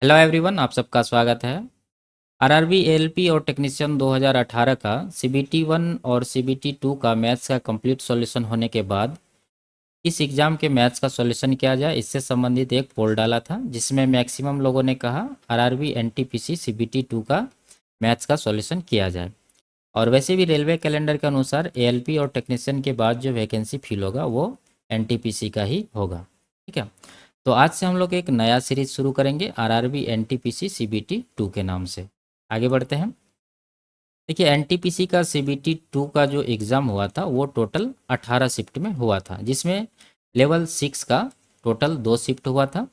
Hello everyone, आप सबका स्वागत है। आरआरबी एएलपी और टेक्नीशियन 2018 का सीबीटी 1 और सीबीटी 2 का मैथ्स का कंप्लीट सॉल्यूशन होने के बाद इस एग्ज़ाम के मैथ्स का सॉल्यूशन किया जाए, इससे संबंधित एक पोल डाला था जिसमें मैक्सिमम लोगों ने कहा आरआरबी एनटीपीसी सीबीटी 2 का मैथ्स का सॉल्यूशन किया जाए। और वैसे भी रेलवे कैलेंडर के अनुसार एएलपी और टेक्नीशियन के बाद जो वैकेंसी फिल होगा वो एनटीपीसी का ही होगा। ठीक है, तो आज से हम लोग एक नया सीरीज शुरू करेंगे आरआरबी एनटीपीसी सीबीटी 2 के नाम से। आगे बढ़ते हैं। देखिए, एनटीपीसी का सीबीटी 2 का जो एग्ज़ाम हुआ था वो टोटल 18 शिफ्ट में हुआ था, जिसमें लेवल 6 का टोटल 2 शिफ्ट हुआ था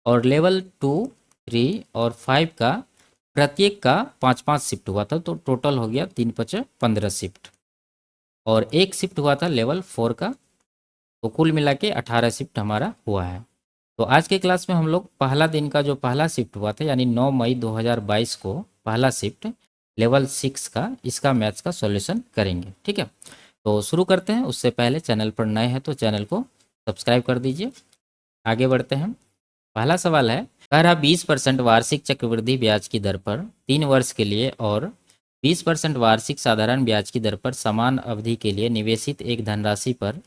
और लेवल 2, 3 और 5 का प्रत्येक का 5-5 शिफ्ट हुआ था। तो टोटल हो गया 3-5-15 शिफ्ट और एक शिफ्ट हुआ था लेवल 4 का। तो कुल मिला के 18 शिफ्ट हमारा हुआ है। तो आज के क्लास में हम लोग पहला दिन का जो पहला शिफ्ट हुआ था यानी 9 मई 2022 को पहला शिफ्ट लेवल 6 का इसका मैथ्स का सॉल्यूशन करेंगे। ठीक है, तो शुरू करते हैं। उससे पहले चैनल पर नए हैं तो चैनल को सब्सक्राइब कर दीजिए। आगे बढ़ते हैं। पहला सवाल है, कह रहा 20% वार्षिक चक्रवृद्धि ब्याज की दर पर 3 वर्ष के लिए और 20% वार्षिक साधारण ब्याज की दर पर समान अवधि के लिए निवेशित एक धनराशि पर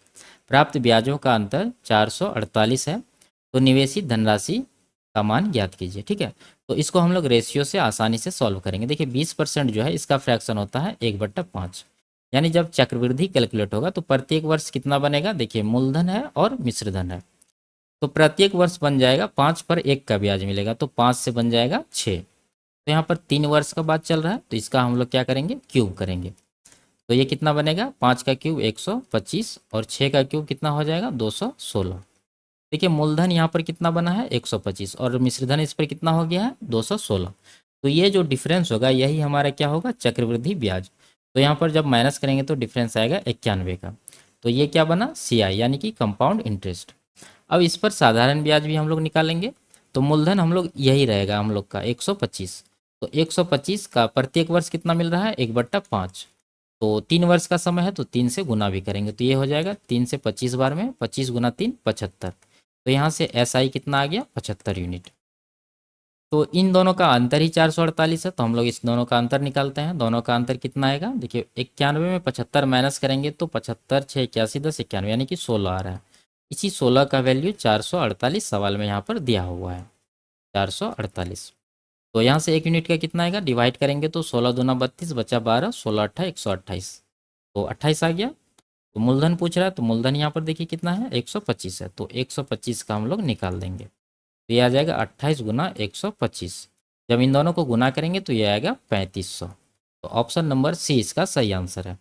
प्राप्त ब्याजों का अंतर 448 है। तो निवेशित धनराशि का मान ज्ञात कीजिए। ठीक है, तो इसको हम लोग रेशियो से आसानी से सॉल्व करेंगे। देखिए, 20% जो है इसका फ्रैक्शन होता है 1/5, यानी जब चक्रवृद्धि कैलकुलेट होगा तो प्रत्येक वर्ष कितना बनेगा। देखिए, मूलधन है और मिश्रधन है, तो प्रत्येक वर्ष बन जाएगा 5 पर 1 का ब्याज मिलेगा, तो 5 से बन जाएगा 6। तो यहाँ पर 3 वर्ष का बात चल रहा है तो इसका हम लोग क्या करेंगे, क्यूब करेंगे। तो ये कितना बनेगा, 5 का क्यूब 125 और 6 का क्यूब कितना हो जाएगा 216। देखिए, मूलधन यहाँ पर कितना बना है 125 और मिश्रधन इस पर कितना हो गया है 216। तो ये जो डिफरेंस होगा यही हमारा क्या होगा, चक्रवृद्धि ब्याज। तो यहाँ पर जब माइनस करेंगे तो डिफरेंस आएगा 91 का। तो ये क्या बना, सीआई यानी कि कंपाउंड इंटरेस्ट। अब इस पर साधारण ब्याज भी हम लोग निकालेंगे। तो मूलधन हम लोग यही रहेगा हम लोग का 125। तो 125 का प्रत्येक वर्ष कितना मिल रहा है 1/5। तो 3 वर्ष का समय है तो 3 से गुना भी करेंगे तो ये हो जाएगा 3 से 25 बार में 25 गुना 3 75। तो यहाँ से एसआई कितना आ गया 75 यूनिट। तो इन दोनों का अंतर ही 448 है, तो हम लोग इस दोनों का अंतर निकालते हैं। दोनों का अंतर कितना आएगा, देखिए 91 में 75 माइनस करेंगे तो 75 6 81 10 91 यानी कि 16 आ रहा है। इसी 16 का वैल्यू 448 सवाल में यहाँ पर दिया हुआ है 448। तो यहाँ से 1 यूनिट का कितना आएगा, डिवाइड करेंगे तो 16 दूना 32 बचा 12 16 अट्ठा 128। तो 28 आ गया। तो मूलधन पूछ रहा है तो मूलधन यहाँ पर देखिए कितना है 125 है, तो 125 का हम लोग निकाल देंगे। तो ये आ जाएगा 28 गुना 125। जब इन दोनों को गुना करेंगे तो ये आएगा 3500। तो ऑप्शन नंबर सी इसका सही आंसर है।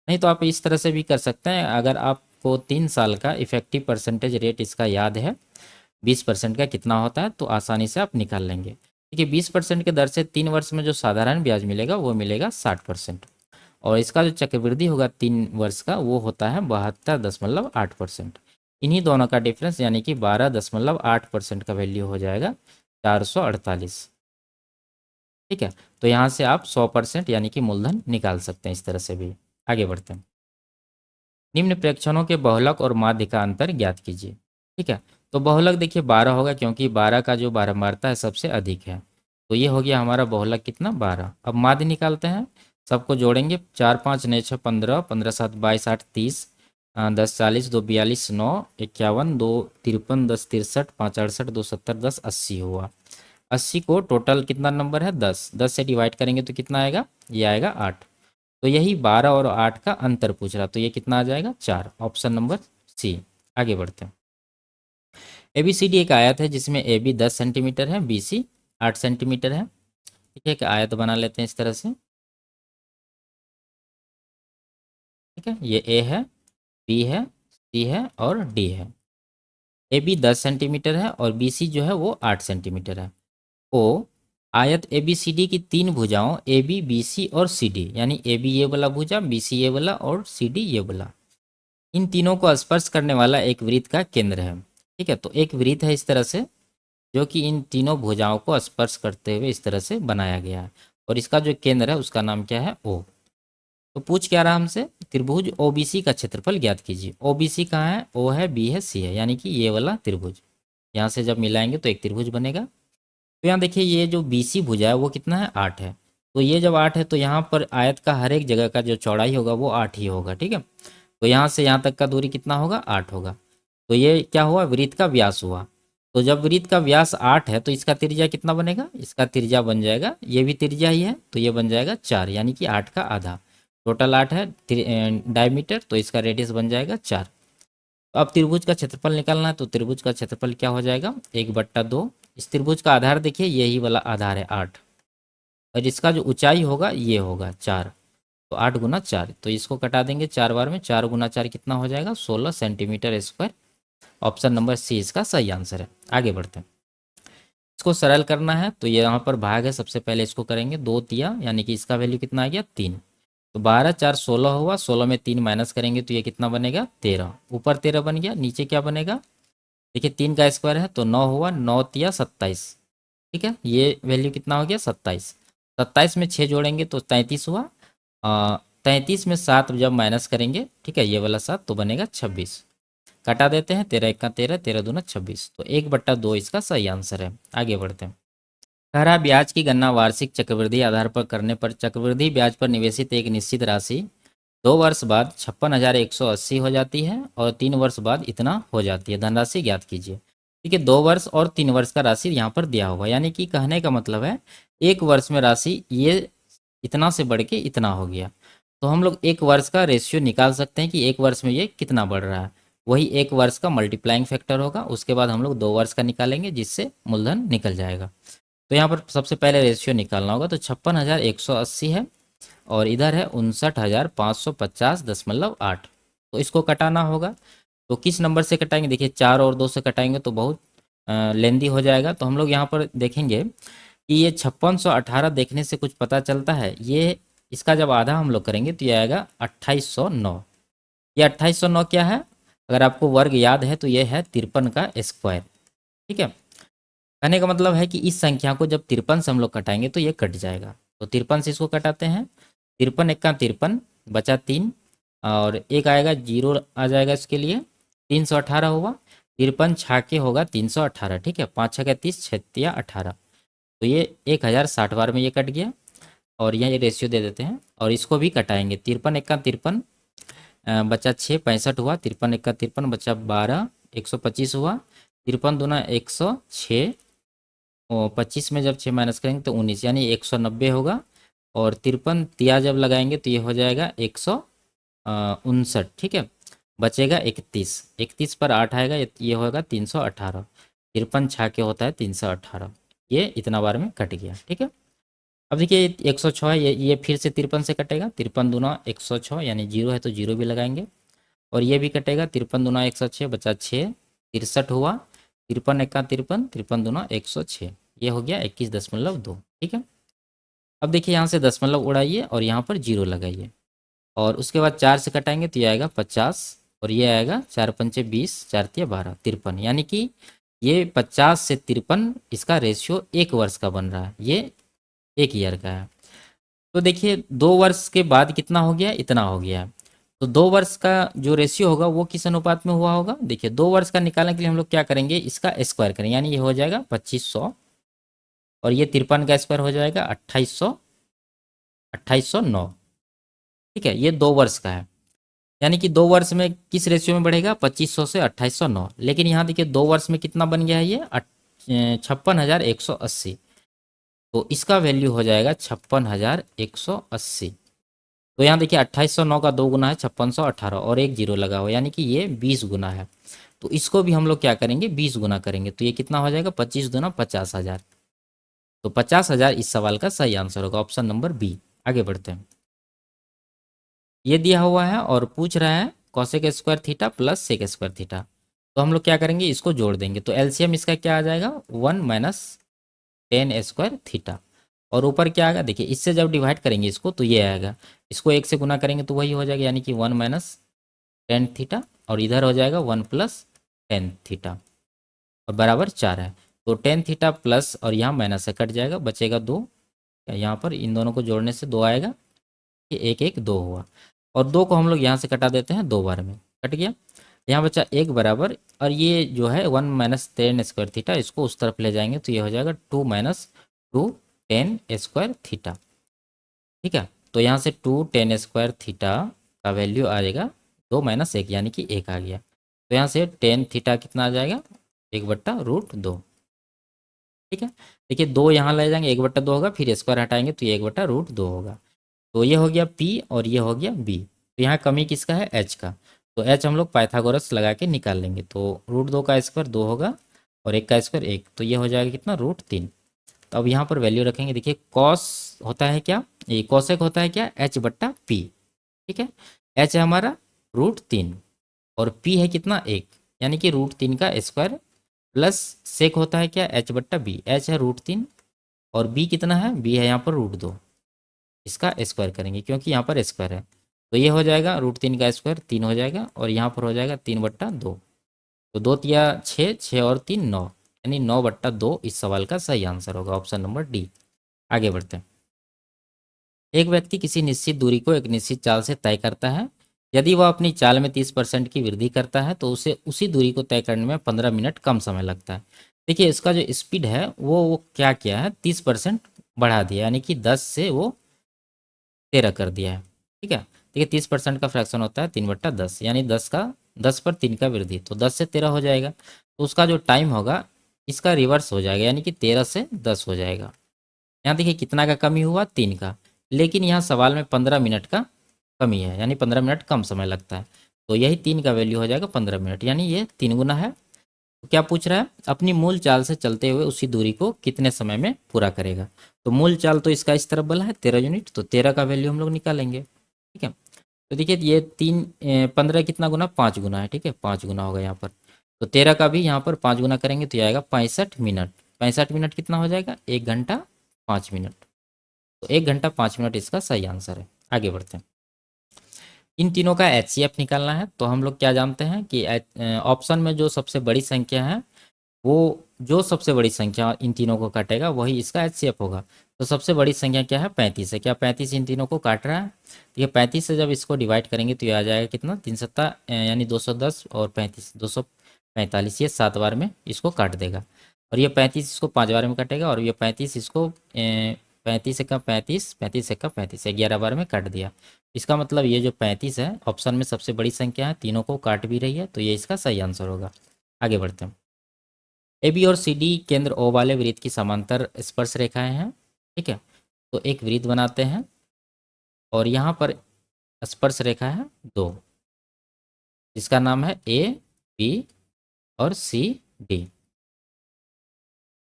नहीं तो आप इस तरह से भी कर सकते हैं, अगर आपको 3 साल का इफेक्टिव परसेंटेज रेट इसका याद है 20% का कितना होता है तो आसानी से आप निकाल लेंगे। देखिए, 20% के दर से 3 वर्ष में जो साधारण ब्याज मिलेगा वो मिलेगा 60%। और इसका जो चक्रवृद्धि होगा 3 वर्ष का वो होता है 72.8%। इन्हीं दोनों का डिफरेंस यानी कि 12.8% का वैल्यू हो जाएगा 448। ठीक है, तो यहाँ से आप 100% यानी कि मूलधन निकाल सकते हैं इस तरह से भी। आगे बढ़ते हैं। निम्न प्रेक्षणों के बहुलक और माध्य का अंतर ज्ञात कीजिए। ठीक है, तो बहुलक देखिए 12 होगा क्योंकि 12 का जो बारंबारता है सबसे अधिक है। तो ये हो गया हमारा बहुलक कितना 12। अब माध्य निकालते हैं, सबको जोड़ेंगे 4 5 9 6 15 15 7 22 8 30 10 40 2 42 9 51 2 53 10 63 5 68 2 70 10 80 हुआ। 80 को टोटल कितना नंबर है 10, 10 से डिवाइड करेंगे तो कितना आएगा, ये आएगा 8। तो यही 12 और 8 का अंतर पूछ रहा, तो ये कितना आ जाएगा 4, ऑप्शन नंबर सी। आगे बढ़ते हैं। ए बी सी डी एक आयत है जिसमें ए बी 10 सेंटीमीटर है, बी सी 8 सेंटीमीटर है। ठीक है, एक आयत बना लेते हैं इस तरह से। ठीक है, ये ए है, बी है, सी है और डी है। ए बी 10 सेंटीमीटर है और बी सी जो है वो 8 सेंटीमीटर है। ओ आयत ए बी सी डी की 3 भुजाओं ए बी बी सी और सी डी, यानी ए बी ये वाला भुजा, बी सी ये वाला और सी डी ये वाला, इन तीनों को स्पर्श करने वाला एक वृत्त का केंद्र है। ठीक है, तो एक वृत्त है इस तरह से जो कि इन तीनों भुजाओं को स्पर्श करते हुए इस तरह से बनाया गया है और इसका जो केंद्र है उसका नाम क्या है, ओ। तो पूछ क्या रहा हमसे, त्रिभुज ओबीसी का क्षेत्रफल ज्ञात कीजिए। ओबीसी कहाँ है, ओ है, बी है, सी है, यानी कि ये वाला त्रिभुज। यहाँ से जब मिलाएंगे तो एक त्रिभुज बनेगा। तो यहाँ देखिए ये जो BC भुजा है वो कितना है, 8 है। तो ये जब 8 है तो यहाँ पर आयत का हर एक जगह का जो चौड़ाई होगा वो 8 ही होगा, ठीक है। तो यहाँ से यहाँ तक का दूरी कितना होगा, 8 होगा। तो ये क्या हुआ, वृत्त का व्यास हुआ। तो जब वृत्त का व्यास 8 है तो इसका त्रिज्या कितना बनेगा, इसका त्रिज्या बन जाएगा, ये भी त्रिज्या ही है तो ये बन जाएगा 4, यानी कि 8 का आधा। टोटल 8 है डायमीटर, तो इसका रेडियस बन जाएगा 4। तो अब त्रिभुज का क्षेत्रफल निकालना है, तो त्रिभुज का क्षेत्रफल क्या हो जाएगा, 1/2। इस त्रिभुज का आधार देखिए यही वाला आधार है 8, और इसका जो ऊंचाई होगा ये होगा 4। तो 8 गुना 4, तो इसको कटा देंगे 4 बार में, 4 गुना 4 कितना हो जाएगा, 16 centimetre square. Option number C इसका सही आंसर है। आगे बढ़ते हैं। इसको सरल करना है तो ये यहाँ पर भाग है, सबसे पहले इसको करेंगे, 2 तिया यानी कि इसका वैल्यू कितना आ गया, 3। तो 12 4 16 हुआ, 16 में 3 माइनस करेंगे तो ये कितना बनेगा, 13। ऊपर 13 बन गया, नीचे क्या बनेगा, देखिए 3 का स्क्वायर है तो 9 हुआ, 9 तिया 27, ठीक है। ये वैल्यू कितना हो गया, 27। 27 में 6 जोड़ेंगे तो 33 हुआ। 33 में 7 जब माइनस करेंगे, ठीक है, ये वाला 7 तो बनेगा 26। कटा देते हैं, 13 1 13, 13 दूना 26, तो 1/2 इसका सही आंसर है। आगे बढ़ते हैं। कह रहा है ब्याज की गणना वार्षिक चक्रवृद्धि आधार पर करने पर चक्रवृद्धि ब्याज पर निवेशित एक निश्चित राशि 2 वर्ष बाद 56,180 हो जाती है और 3 वर्ष बाद इतना हो जाती है, धनराशि ज्ञात कीजिए। ठीक है, 2 वर्ष और 3 वर्ष का राशि यहाँ पर दिया हुआ, यानी कि कहने का मतलब है 1 वर्ष में राशि ये इतना से बढ़ के इतना हो गया। तो हम लोग 1 वर्ष का रेशियो निकाल सकते हैं कि 1 वर्ष में ये कितना बढ़ रहा है, वही 1 वर्ष का मल्टीप्लाइंग फैक्टर होगा। उसके बाद हम लोग 2 वर्ष का निकालेंगे जिससे मूलधन निकल जाएगा। तो यहाँ पर सबसे पहले रेशियो निकालना होगा, तो 56,180 है और इधर है 59,550.8। तो इसको कटाना होगा, तो किस नंबर से कटाएंगे, देखिए 4 और 2 से कटाएंगे तो बहुत लेंदी हो जाएगा। तो हम लोग यहाँ पर देखेंगे कि ये 5618 देखने से कुछ पता चलता है, ये इसका जब आधा हम लोग करेंगे तो ये आएगा 2809। ये 2809 क्या है, अगर आपको वर्ग याद है तो ये है 53 का स्क्वायर, ठीक है। कहने का मतलब है कि इस संख्या को जब 53 से हम लोग कटाएंगे तो ये कट जाएगा। तो 53 से इसको कटाते हैं, 53 1 का 53 बचा 3 और एक आएगा, जीरो आ जाएगा इसके लिए, 318 हुआ। 53 छाके होगा 318, ठीक है, 5 6 30 36 18। तो ये 1060 बार में ये कट गया और यहाँ ये रेशियो दे देते हैं और इसको भी कटाएंगे। 53 1 का 53 बचा 6 65 हुआ, 53 1 का 53 बचा 12 125 हुआ, 53 दूना 106 और 25 में जब 6 माइनस करेंगे तो 19 यानी 190 होगा। और 53 तिया जब लगाएंगे तो ये हो जाएगा 159, ठीक है। बचेगा 31, 31 पर 8 आएगा, ये होगा 318। 53 छाके होता है 318, ये इतना बार में कट गया, ठीक है। अब देखिए 106 है, ये फिर से 53 से कटेगा, 53 दूना 106 यानी जीरो है तो जीरो भी लगाएंगे और ये भी कटेगा, 53 दूना 106 बचा 6 63 हुआ, 53 1 का 53 53 दूना 106, ये हो गया 21.2, ठीक है। अब देखिए यहाँ से दशमलव उड़ाइए और यहाँ पर जीरो लगाइए और उसके बाद 4 से कटाएंगे तो ये आएगा 50 और ये आएगा 4 पंचे 20 4 तिया 12 53, यानी कि ये 50 से 53 इसका रेशियो 1 वर्ष का बन रहा है, ये 1 ईयर का है। तो देखिए 2 वर्ष के बाद कितना हो गया, इतना हो गया। तो 2 वर्ष का जो रेशियो होगा वो किस अनुपात में हुआ होगा, देखिए 2 वर्ष का निकालने के लिए हम लोग क्या करेंगे, इसका स्क्वायर करेंगे, यानी ये हो जाएगा 2500 और ये 53 का स्क्वायर हो जाएगा 2809, ठीक है। ये 2 वर्ष का है, यानी कि 2 वर्ष में किस रेशियो में बढ़ेगा, 2500 से 2809। लेकिन यहाँ देखिए 2 वर्ष में कितना बन गया है ये 56,180, तो इसका वैल्यू हो जाएगा 56,180। तो यहाँ देखिए 2809 का 2 गुना है 5618 और एक जीरो लगा हुआ, यानी कि ये 20 गुना है। तो इसको भी हम लोग क्या करेंगे, 20 गुना करेंगे, तो ये कितना हो जाएगा, 25 दूना 50,000। तो 50,000 इस सवाल का सही आंसर होगा, ऑप्शन नंबर बी। आगे बढ़ते हैं। ये दिया हुआ है और पूछ रहा है cosec square theta plus sec square theta. तो हम लोग क्या करेंगे, इसको जोड़ देंगे, तो एलसीएम इसका क्या आ जाएगा, 1 माइनस 10 स्क्वायर थीटा। और ऊपर क्या आएगा, देखिए इससे जब डिवाइड करेंगे इसको तो ये आएगा, इसको 1 से गुना करेंगे तो वही हो जाएगा, यानी कि 1 माइनस 10 थीटा और इधर हो जाएगा 1 प्लस 10 थीटा और बराबर 4 है। तो 10 थीटा प्लस और यहाँ माइनस से कट जाएगा, बचेगा 2। यहाँ पर इन दोनों को जोड़ने से 2 आएगा, ये 1 1 2 हुआ और 2 को हम लोग यहाँ से कटा देते हैं 2 बार में, कट गया। यहाँ बचा एक बराबर, और ये जो है 1 - tan² थीटा, इसको उस तरफ ले जाएंगे तो ये हो जाएगा 2 - 2 tan² थीटा। ठीक है, तो यहाँ से 2 tan² थीटा का वैल्यू आ जाएगा 2 - 1, यानी कि 1 आ गया। तो यहाँ से टेन थीटा कितना आ जाएगा, 1/√2। ठीक है, देखिए 2 यहाँ ले जाएंगे, 1/2 होगा, फिर स्क्वायर हटाएंगे तो ये 1/√2 होगा। तो ये हो गया P और ये हो गया B। तो यहाँ कमी किसका है, H का। तो H हम लोग पाइथागोरस लगा के निकाल लेंगे। तो √2 का स्क्वायर 2 होगा, और 1 का स्क्वायर 1, तो ये हो जाएगा कितना, √3। तो अब यहाँ पर वैल्यू रखेंगे। देखिए कॉस होता है क्या, ये कॉसेक होता है क्या, H/P। ठीक है, H है हमारा √3, और P है कितना, 1, यानी कि √3 का स्क्वायर, प्लस सेक होता है क्या, H/B। H है √3, और B कितना है, B है यहाँ पर √2। इसका स्क्वायर करेंगे क्योंकि यहाँ पर स्क्वायर है। तो ये हो जाएगा √3 का स्क्वायर 3 हो जाएगा, और यहाँ पर हो जाएगा 3/2। तो 2 × 6 6 और 3 9, यानी 9/2 इस सवाल का सही आंसर होगा, ऑप्शन नंबर डी। आगे बढ़ते हैं। एक व्यक्ति किसी निश्चित दूरी को एक निश्चित चाल से तय करता है। यदि वह अपनी चाल में 30% की वृद्धि करता है तो उसे उसी दूरी को तय करने में 15 मिनट कम समय लगता है। देखिए इसका जो स्पीड है वो क्या किया है, 30% बढ़ा दिया, यानी कि 10 से वो 13 कर दिया है। ठीक है, देखिए 30% का फ्रैक्शन होता है 3/10, यानी 10 पर 3 का वृद्धि, तो 10 से 13 हो जाएगा। तो उसका जो टाइम होगा इसका रिवर्स हो जाएगा, यानी कि 13 से 10 हो जाएगा। यहाँ देखिए कितना का कमी हुआ, 3 का, लेकिन यहाँ सवाल में 15 मिनट का कमी है, यानी 15 मिनट कम समय लगता है। तो यही 3 का वैल्यू हो जाएगा 15 मिनट, यानी ये 3 गुना है। तो क्या पूछ रहा है, अपनी मूल चाल से चलते हुए उसी दूरी को कितने समय में पूरा करेगा। तो मूल चाल तो इसका इस तरफ बला है 13 यूनिट, तो 13 का वैल्यू हम लोग निकालेंगे। ठीक है, तो देखिए ये 15 कितना गुना, 5 गुना है। ठीक है, 5 गुना होगा यहाँ पर। तो 13 का भी यहाँ पर 5 गुना करेंगे तो ये आएगा 65 मिनट। 65 मिनट कितना हो जाएगा, 1 घंटा 5 मिनट। तो 1 घंटा 5 मिनट इसका सही आंसर है। आगे बढ़ते हैं। इन तीनों का HCF निकालना है। तो हम लोग क्या जानते हैं कि ऑप्शन में जो सबसे बड़ी संख्या है, वो जो सबसे बड़ी संख्या इन तीनों को काटेगा वही इसका HCF होगा। तो सबसे बड़ी संख्या क्या है, 35 है। क्या 35 इन तीनों को काट रहा है। तो ये 35 से जब इसको डिवाइड करेंगे तो ये आ जाएगा कितना, 3 × 7 यानी 210, और 35 245, ये 7 बार में इसको काट देगा। और ये 35 इसको 5 बार में काटेगा, और ये 35 इसको 35 × 35 35 × 35 11 बार में काट दिया। इसका मतलब ये जो 35 है ऑप्शन में सबसे बड़ी संख्या है, तीनों को काट भी रही है, तो ये इसका सही आंसर होगा। आगे बढ़ते हैं। AB और CD केंद्र O वाले वृत्त की समांतर स्पर्श रेखाएं हैं। ठीक है, तो एक वृत्त बनाते हैं, और यहाँ पर स्पर्श रेखा है 2, जिसका नाम है AB और CD।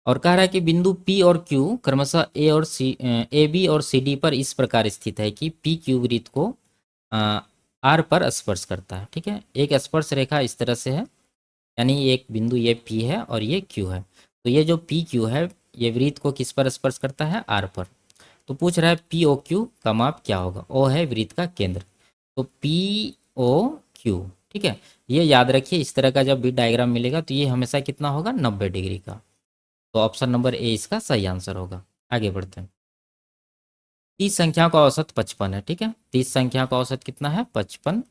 और कह रहा है कि बिंदु P और Q क्रमशः AB और CD पर इस प्रकार स्थित है कि PQ वृत्त को R पर स्पर्श करता है। ठीक है, एक स्पर्श रेखा इस तरह से है, यानी एक बिंदु ये P है और ये Q है। तो ये जो PQ है ये वृत्त को किस पर स्पर्श करता है, R पर। तो पूछ रहा है POQ का माप क्या होगा। O है वृत्त का केंद्र, तो POQ। ठीक है, ये याद रखिए, इस तरह का जब भी डायग्राम मिलेगा तो ये हमेशा कितना होगा, 90 डिग्री का। तो ऑप्शन नंबर ए इसका सही आंसर होगा। आगे बढ़ते हैं। 30 संख्या का औसत 55 है। ठीक है, 30 संख्या का औसत कितना है, 55।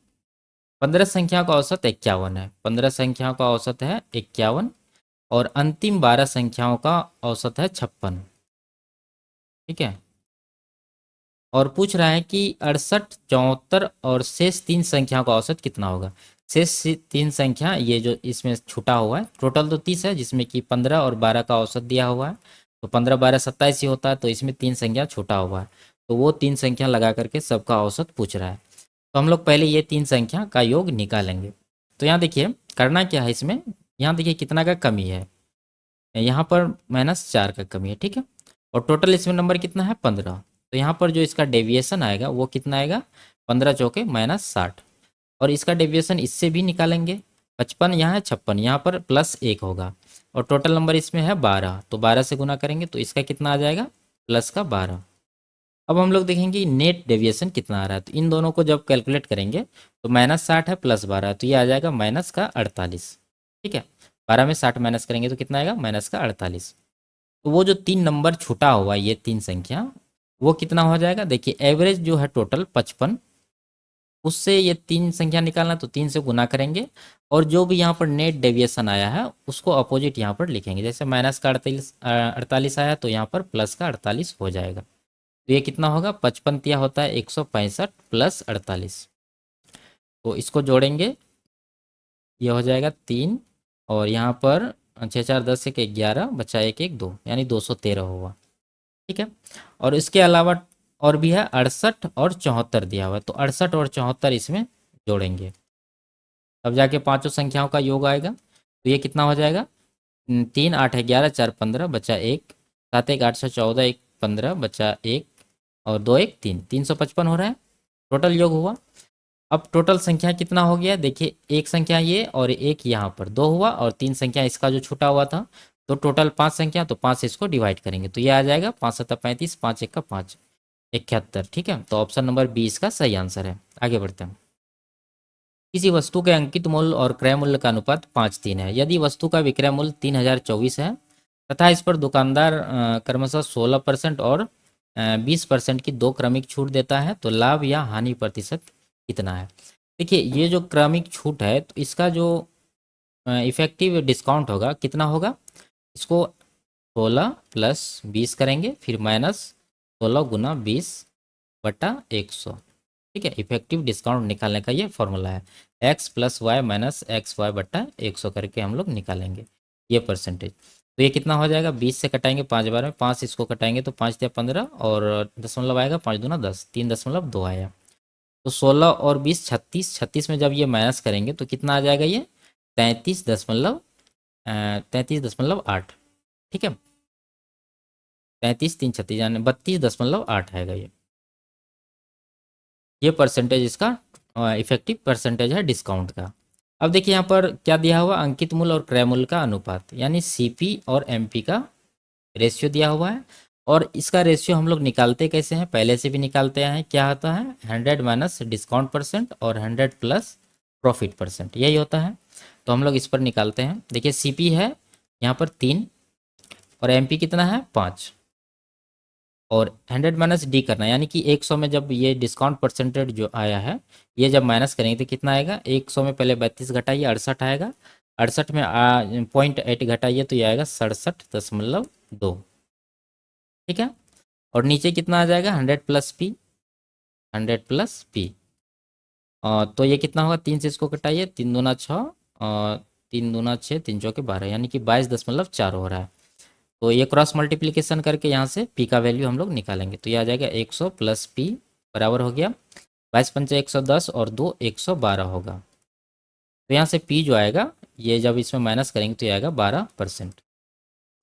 15 संख्या का औसत 51 है। 15 संख्याओं का औसत है 51, और अंतिम 12 संख्याओं का औसत है 56। ठीक है, और पूछ रहा है कि 68 74 और शेष 3 संख्याओं का औसत कितना होगा। शेष 3 संख्या ये जो इसमें छूटा हुआ है, टोटल तो 30 है, जिसमें कि 15 और 12 का औसत दिया हुआ है। तो 15 12 27 ही होता है, तो इसमें 3 संख्या छूटा हुआ है, तो वो 3 संख्या लगा करके सबका औसत पूछ रहा है। तो हम लोग पहले ये 3 संख्या का योग निकालेंगे। तो यहाँ देखिए करना क्या है इसमें, यहाँ देखिए कितना का कमी है, यहाँ पर -4 का कमी है। ठीक है, और टोटल इसमें नंबर कितना है, 15। तो यहाँ पर जो इसका डेविएशन आएगा वो कितना आएगा, 15 चौके -60, और इसका डेविएशन इससे भी निकालेंगे। 55 यहाँ है, 56 यहाँ पर +1 होगा, और टोटल नंबर इसमें है 12, तो 12 से गुना करेंगे तो इसका कितना आ जाएगा, +12। अब हम लोग देखेंगे नेट डेविएशन कितना आ रहा है। तो इन दोनों को जब कैलकुलेट करेंगे तो -60 है +12, तो ये आ जाएगा -48। ठीक है, 12 में 60 माइनस करेंगे तो कितना आएगा, -48। तो वो जो 3 नंबर छूटा हुआ है, ये 3 संख्या, वो कितना हो जाएगा। देखिए एवरेज जो है टोटल 55, उससे ये 3 संख्या निकालना, तो 3 से गुना करेंगे और जो भी यहाँ पर नेट डेविएशन आया है उसको अपोजिट यहाँ पर लिखेंगे। जैसे माइनस का 48 आया तो यहाँ पर प्लस का 48 हो जाएगा। तो ये कितना होगा, 55 तिया होता है 165 प्लस 48। तो इसको जोड़ेंगे, ये हो जाएगा 3 और यहाँ पर 6 4 10 एक 11 बचा 1 1 2 यानी 213 होगा। ठीक है। और इसके अलावा और भी है 68 और 74 दिया हुआ है, तो 68 और 74 इसमें जोड़ेंगे तब जाके पांचों संख्याओं का योग आएगा। तो ये कितना हो जाएगा, 3 8 है 11 4 15 बचा 1 7 1 8 6 14 1 15 बचा 1 और 2 1 3 355 हो रहा है टोटल योग हुआ। अब टोटल संख्या कितना हो गया, देखिए एक संख्या ये और एक यहाँ पर 2 हुआ और 3 संख्या इसका जो छूटा हुआ था, तो टोटल 5 संख्या, तो 5 से इसको डिवाइड करेंगे तो ये आ जाएगा 5 7 35 5 1 का 5 71। ठीक है, तो ऑप्शन नंबर 20 का सही आंसर है। आगे बढ़ते हैं। किसी वस्तु के अंकित मूल्य और क्रय मूल्य का अनुपात 5:3 है। यदि वस्तु का विक्रय मूल्य 3024 है तथा इस पर दुकानदार क्रमशः 16% और 20% की दो क्रमिक छूट देता है तो लाभ या हानि प्रतिशत कितना है। देखिए ये जो क्रमिक छूट है तो इसका जो इफेक्टिव डिस्काउंट होगा कितना होगा, इसको 16 प्लस 20 करेंगे फिर माइनस 16 गुना 20/100। ठीक है, इफेक्टिव डिस्काउंट निकालने का ये फॉर्मूला है, x plus Y minus X Y बट्टा 100 करके हम लोग निकालेंगे ये परसेंटेज। तो ये कितना हो जाएगा, 20 से कटाएंगे 5 बार में, 5 इसको कटाएंगे तो 5 या 15 और दशमलव आएगा 5 दूना 10 3.2 आया। तो 16 और 20 36, 36 में जब ये माइनस करेंगे तो कितना आ जाएगा, ये 33.8। ठीक है, 33 3 36 यानी 32.8 आएगा ये परसेंटेज इसका इफेक्टिव परसेंटेज है डिस्काउंट का। अब देखिए यहाँ पर क्या दिया हुआ, अंकित मूल्य और क्रय मूल्य का अनुपात यानी सीपी और एमपी का रेशियो दिया हुआ है। और इसका रेशियो हम लोग निकालते कैसे हैं, पहले से भी निकालते हैं, क्या होता है 100 माइनस डिस्काउंट परसेंट और 100 प्लस प्रॉफिट परसेंट, यही होता है। तो हम लोग इस पर निकालते हैं। देखिए सीपी है यहाँ पर 3 और एमपी कितना है 5 और 100 माइनस डी करना यानी कि 100 में जब ये डिस्काउंट परसेंटेज जो आया है ये जब माइनस करेंगे तो कितना आएगा, 100 में पहले 32 घटाइए 68 आएगा, 68 में 0.8 घटाइए तो ये आएगा 67.2। ठीक है, और नीचे कितना आ जाएगा 100 प्लस पी, 100 प्लस पी तो ये कितना होगा, 3 से इसको कटाइए 3 दूना 6 और 3 दूना 6 3 चौके 12 यानी कि 22.4 हो रहा है। तो ये क्रॉस मल्टीप्लिकेशन करके यहाँ से पी का वैल्यू हम लोग निकालेंगे तो ये आ जाएगा 100 प्लस पी बराबर हो गया 22 पंचे 110 और 2 112 होगा। तो यहाँ से पी जो आएगा ये जब इसमें माइनस करेंगे तो ये आएगा 12%।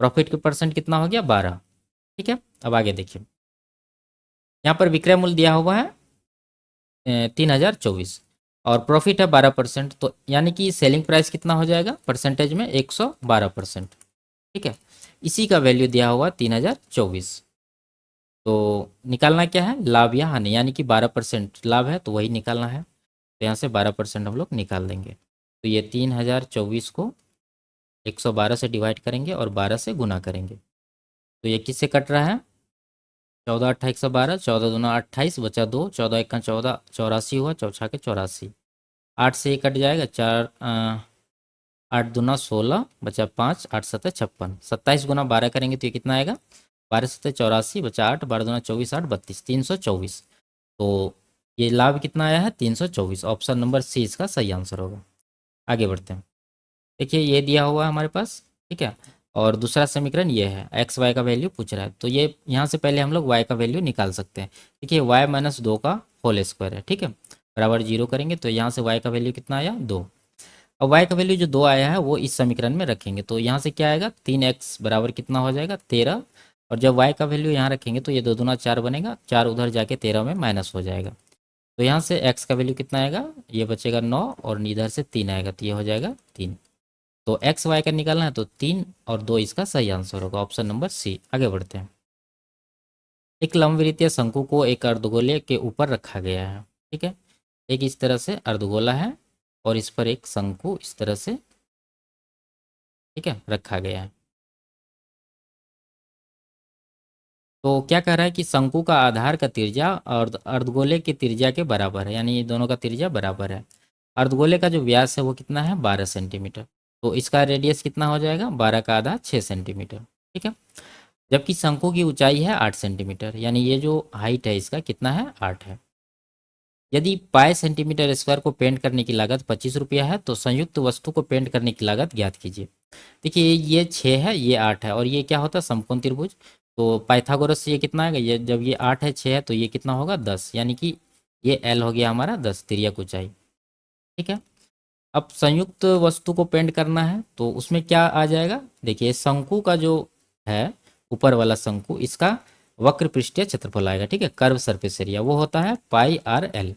प्रॉफिट का परसेंट कितना हो गया 12। ठीक है, अब आगे देखिए यहाँ पर विक्रय मूल्य दिया हुआ है 3024 और प्रॉफिट है 12%, तो यानी कि सेलिंग प्राइस कितना हो जाएगा परसेंटेज में 112%। ठीक है, इसी का वैल्यू दिया हुआ 3024। तो निकालना क्या है, लाभ या हानि, यानी कि 12% लाभ है तो वही निकालना है। तो यहाँ से 12% हम लोग निकाल देंगे। तो ये 3024 को 112 से डिवाइड करेंगे और 12 से गुना करेंगे तो ये किससे कट रहा है, 14 8 112, 14 दूना 28 बचा 2, 14 1 का 14 84 हुआ, चौछा के 84, 8 से ये कट जाएगा 4 8 दूना 16 बचा 5 8 7 56, 27 गुना 12 करेंगे तो ये कितना आएगा, 12 7 84 बचा 8 12 दूना 24 8 32 324। तो ये लाभ कितना आया है 324, ऑप्शन नंबर सी इसका सही आंसर होगा। आगे बढ़ते हैं। देखिए ये दिया हुआ है हमारे पास। ठीक है, और दूसरा समीकरण ये है, एक्स वाई का वैल्यू पूछ रहा है तो ये यहाँ से पहले हम लोग वाई का वैल्यू निकाल सकते हैं। देखिए वाई माइनस 2 का होल स्क्वायर है। ठीक है, बराबर 0 करेंगे तो यहाँ से वाई का वैल्यू कितना आया 2। अब वाई का वैल्यू जो 2 आया है वो इस समीकरण में रखेंगे तो यहाँ से क्या आएगा 3x बराबर कितना हो जाएगा 13, और जब वाई का वैल्यू यहाँ रखेंगे तो ये 2 दूना 4 बनेगा, 4 उधर जाके 13 में माइनस हो जाएगा। तो यहाँ से x का वैल्यू कितना आएगा, ये बचेगा 9 और इधर से 3 आएगा तो ये हो जाएगा 3। तो एक्स वाई का निकालना है तो 3 और 2 इसका सही आंसर होगा, ऑप्शन नंबर सी। आगे बढ़ते हैं। एक लंबवृत्तीय शंकु को एक अर्धगोले के ऊपर रखा गया है। ठीक है, एक इस तरह से अर्धगोला है और इस पर एक शंकु इस तरह से, ठीक है, रखा गया है। तो क्या कह रहा है कि शंकु का आधार का त्रिज्या और अर्धगोले की त्रिज्या के बराबर है, यानी ये दोनों का त्रिज्या बराबर है। अर्धगोले का जो व्यास है वो कितना है, 12 सेंटीमीटर। तो इसका रेडियस कितना हो जाएगा, 12 का आधा 6 सेंटीमीटर। ठीक है। जबकि शंकु की ऊंचाई है 8 सेंटीमीटर, यानी ये जो हाइट है इसका कितना है, 8 है। यदि पाई सेंटीमीटर स्क्वायर को पेंट करने की लागत 25 रुपया है तो संयुक्त वस्तु को पेंट करने की लागत ज्ञात कीजिए। देखिए ये 6 है, ये 8 है, और ये क्या होता है, समकोण त्रिभुज। तो पाइथागोरस से ये कितना आएगा, ये जब ये 8 है 6 है तो ये कितना होगा, 10, यानी कि ये एल हो गया हमारा 10 तिर्यक ऊंचाई। ठीक है। अब संयुक्त वस्तु को पेंट करना है तो उसमें क्या आ जाएगा, देखिए शंकु का जो है, ऊपर वाला शंकु, इसका वक्र पृष्ठीय क्षेत्रफल आएगा। ठीक है, कर्व सरफेस एरिया वो होता है पाई आर एल।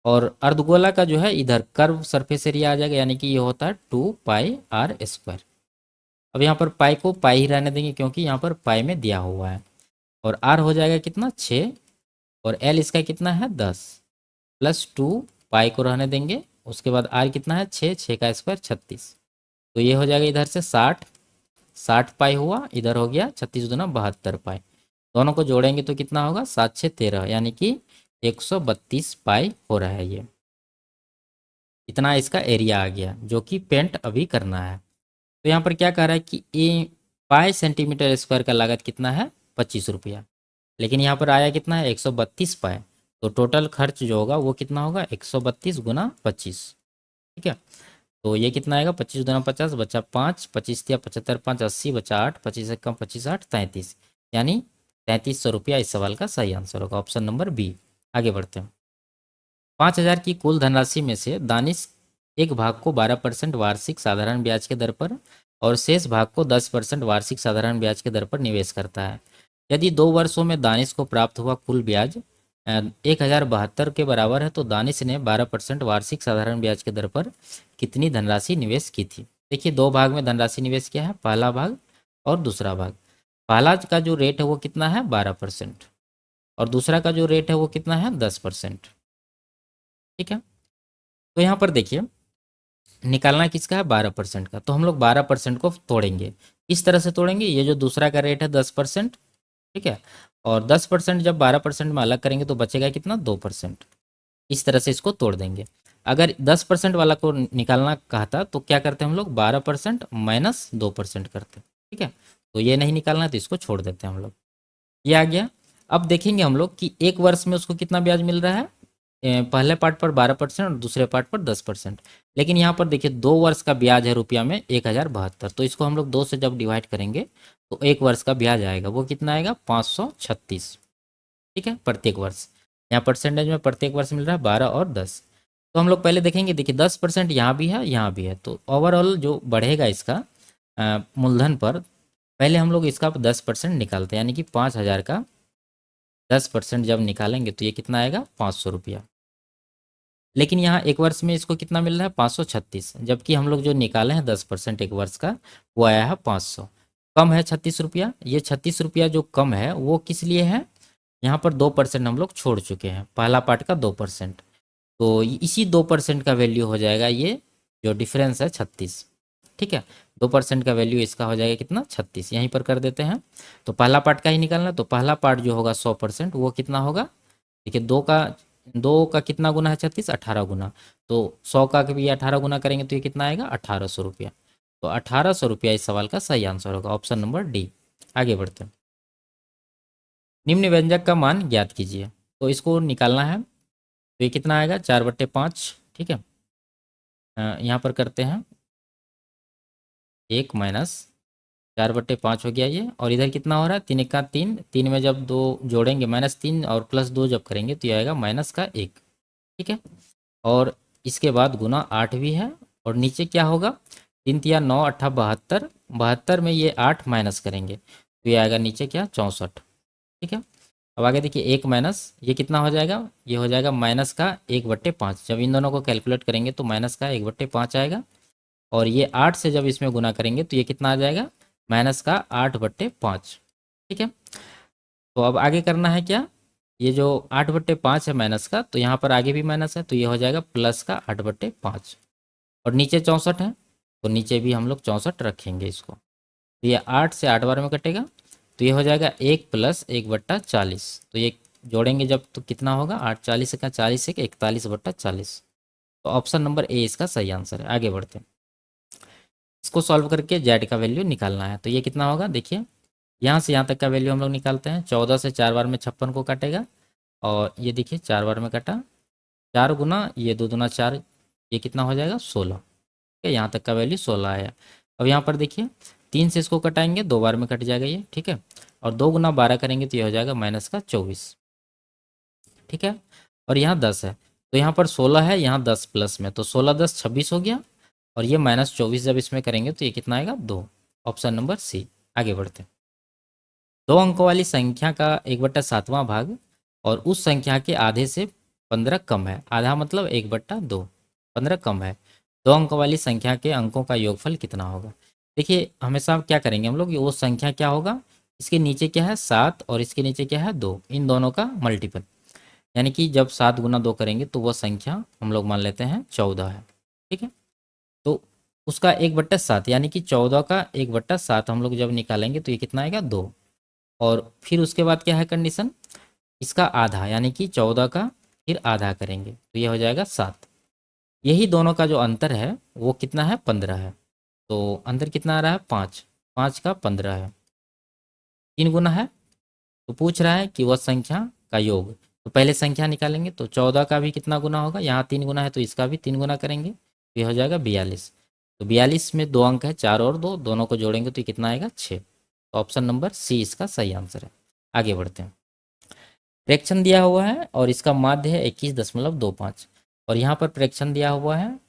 और अर्धगोला का जो है इधर कर्व सरफेस एरिया आ जाएगा, यानी कि ये होता है 2 पाई r स्क्वायर। अब यहाँ पर पाई को पाई ही रहने देंगे क्योंकि यहाँ पर पाई में दिया हुआ है। और आर हो जाएगा कितना, 6, और एल इसका कितना है, 10, +2 पाई को रहने देंगे। उसके बाद आर कितना है, 6, 6 का स्क्वायर 36। तो ये हो जाएगा इधर से 60, 60 पाई हुआ, इधर हो गया 36 दूना 72 पाई। दोनों को जोड़ेंगे तो कितना होगा, 7 6 13, यानी कि 132 पाई हो रहा है ये। इतना इसका एरिया आ गया जो कि पेंट अभी करना है। तो यहाँ पर क्या कह रहा है कि ये पाई सेंटीमीटर स्क्वायर का लागत कितना है, 25 रुपया। लेकिन यहाँ पर आया कितना है, 132 पाए। तो टोटल खर्च जो होगा वो कितना होगा, 132 गुना 25। ठीक है। तो ये कितना आएगा, 25 गुना 50 बचा 5, 25 दिया 75, 5 80, बचा 8, 25 से कम 25 8 33, यानी 3300 रुपया इस सवाल का सही आंसर होगा, ऑप्शन नंबर बी। आगे बढ़ते हैं। 5,000 की कुल धनराशि में से दानिश एक भाग को 12% वार्षिक साधारण ब्याज के दर पर और शेष भाग को 10% वार्षिक साधारण ब्याज के दर पर निवेश करता है। यदि 2 वर्षों में दानिश को प्राप्त हुआ कुल ब्याज 1,072 के बराबर है तो दानिश ने 12% वार्षिक साधारण ब्याज के दर पर कितनी धनराशि निवेश की थी। देखिए 2 भाग में धनराशि निवेश किया है, पहला भाग और दूसरा भाग। पहला का जो रेट है वो कितना है, 12%, और दूसरा का जो रेट है वो कितना है, 10%। ठीक है। तो यहाँ पर देखिए निकालना किसका है, 12% का। तो हम लोग 12% को तोड़ेंगे। इस तरह से तोड़ेंगे, ये जो दूसरा का रेट है 10%। ठीक है। और 10% जब 12% में अलग करेंगे तो बचेगा कितना, 2%। इस तरह से इसको तोड़ देंगे। अगर 10% वाला को निकालना कहता तो क्या करते हम लोग, 12% माइनस 2% करते। ठीक है। तो ये नहीं निकालना है तो इसको छोड़ देते हैं हम लोग। ये आ गया। अब देखेंगे हम लोग कि एक वर्ष में उसको कितना ब्याज मिल रहा है। पहले पार्ट पर 12% और दूसरे पार्ट पर 10%। लेकिन यहाँ पर देखिए 2 वर्ष का ब्याज है रुपया में 1,072, तो इसको हम लोग 2 से जब डिवाइड करेंगे तो एक वर्ष का ब्याज आएगा, वो कितना आएगा, 536। ठीक है, प्रत्येक वर्ष। यहाँ परसेंटेज में प्रत्येक वर्ष मिल रहा है 12 और 10। तो हम लोग पहले देखेंगे, देखिए 10% यहाँ भी है यहाँ भी है, तो ओवरऑल जो बढ़ेगा इसका मूलधन पर, पहले हम लोग इसका 10% निकालते हैं, यानी कि 5,000 का 10% जब निकालेंगे तो ये कितना आएगा, 500 रुपया। लेकिन यहाँ एक वर्ष में इसको कितना मिल रहा है, 536, जबकि हम लोग जो निकाले हैं 10% एक वर्ष का वो आया है 500। कम है 36 रुपया। ये 36 रुपया जो कम है वो किस लिए है, यहाँ पर 2% हम लोग छोड़ चुके हैं, पहला पार्ट का 2%। तो इसी 2% का वैल्यू हो जाएगा ये जो डिफरेंस है 36। ठीक है। 2% का वैल्यू इसका हो जाएगा कितना, 36। यहीं पर कर देते हैं। तो पहला पार्ट का ही निकालना, तो पहला पार्ट जो होगा 100% वो कितना होगा, देखिए 2 का कितना गुना है, 36, 18 गुना। तो 100 का भी 18 गुना करेंगे तो ये कितना आएगा, 1,800 रुपया। तो 1,800 रुपया इस सवाल का सही आंसर होगा, ऑप्शन नंबर डी। आगे बढ़ते हैं। निम्न व्यंजक का मान ज्ञात कीजिए। तो इसको निकालना है तो ये कितना आएगा, 4/5। ठीक है। यहाँ पर करते हैं 1 - 4/5 हो गया ये, और इधर कितना हो रहा है, 3 का 3, 3 में जब 2 जोड़ेंगे -3 और +2 जब करेंगे तो ये आएगा -1। ठीक है। और इसके बाद गुना 8 भी है, और नीचे क्या होगा, 3 तिया 9 8 72, 72 में ये 8 माइनस करेंगे तो ये आएगा नीचे क्या, 64। ठीक है। अब आगे देखिए 1 माइनस ये कितना हो जाएगा, ये हो जाएगा माइनस का 1/5। जब इन दोनों को कैलकुलेट करेंगे तो माइनस का 1/5 आएगा, और ये 8 से जब इसमें गुना करेंगे तो ये कितना आ जाएगा, माइनस का 8/5। ठीक है। तो अब आगे करना है क्या, ये जो 8/5 है माइनस का, तो यहाँ पर आगे भी माइनस है तो ये हो जाएगा प्लस का 8/5। और नीचे 64 है तो नीचे भी हम लोग 64 रखेंगे इसको। तो ये 8 से 8 बार में कटेगा, तो ये हो जाएगा 1+1/40। तो ये जोड़ेंगे जब तो कितना होगा, 8 40 का 40 एक 41/40। तो ऑप्शन नंबर ए इसका सही आंसर है। आगे बढ़ते हैं, इसको सॉल्व करके जेड का वैल्यू निकालना है। तो ये कितना होगा, देखिए यहाँ से यहाँ तक का वैल्यू हम लोग निकालते हैं। 14 से 4 बार में 56 को काटेगा, और ये देखिए 4 बार में कटा, 4 गुना ये 2 दूना 4, ये कितना हो जाएगा 16। ठीक है, यहाँ तक का वैल्यू 16 आया। अब यहाँ पर देखिए 3 से इसको कटाएंगे, 2 बार में कट जाएगा ये, ठीक है, और 2 गुना 12 करेंगे तो ये हो जाएगा -24। ठीक है, और यहाँ 10 है, तो यहाँ पर 16 है, यहाँ 10 प्लस में, तो 16 10 26 हो गया, और ये -24 जब इसमें करेंगे तो ये कितना आएगा 2। Option number C. आगे बढ़ते हैं, 2 अंकों वाली संख्या का 1/7वां भाग और उस संख्या के आधे से 15 कम है। आधा मतलब 1/2, 15 कम है। 2 अंक वाली संख्या के अंकों का योगफल कितना होगा। देखिए हमेशा क्या करेंगे हम लोग, वो संख्या क्या होगा, इसके नीचे क्या है 7 और इसके नीचे क्या है 2, इन दोनों का मल्टीपल, यानी कि जब 7 गुना 2 करेंगे तो वह संख्या हम लोग मान लेते हैं 14 है। ठीक है, तो उसका 1/7 यानी कि 14 का 1/7 हम लोग जब निकालेंगे तो ये कितना आएगा 2। और फिर उसके बाद क्या है कंडीशन, इसका आधा यानी कि 14 का फिर आधा करेंगे तो ये हो जाएगा 7। यही दोनों का जो अंतर है वो कितना है 15 है। तो अंतर कितना आ रहा है 5, 5 का 15 है, 3 गुना है। तो पूछ रहा है कि वह संख्या का योग, तो पहले संख्या निकालेंगे, तो 14 का भी कितना गुना होगा, यहाँ 3 गुना है तो इसका भी 3 गुना करेंगे तो ये हो जाएगा 42। तो 42 में 2 अंक है, 4 और 2, दोनों को जोड़ेंगे तो ये कितना आएगा 6। तो ऑप्शन नंबर सी इसका सही आंसर है। आगे बढ़ते हैं, प्रेक्षण दिया हुआ है और इसका माध्य है 21.25, और यहाँ पर प्रेक्षण दिया हुआ है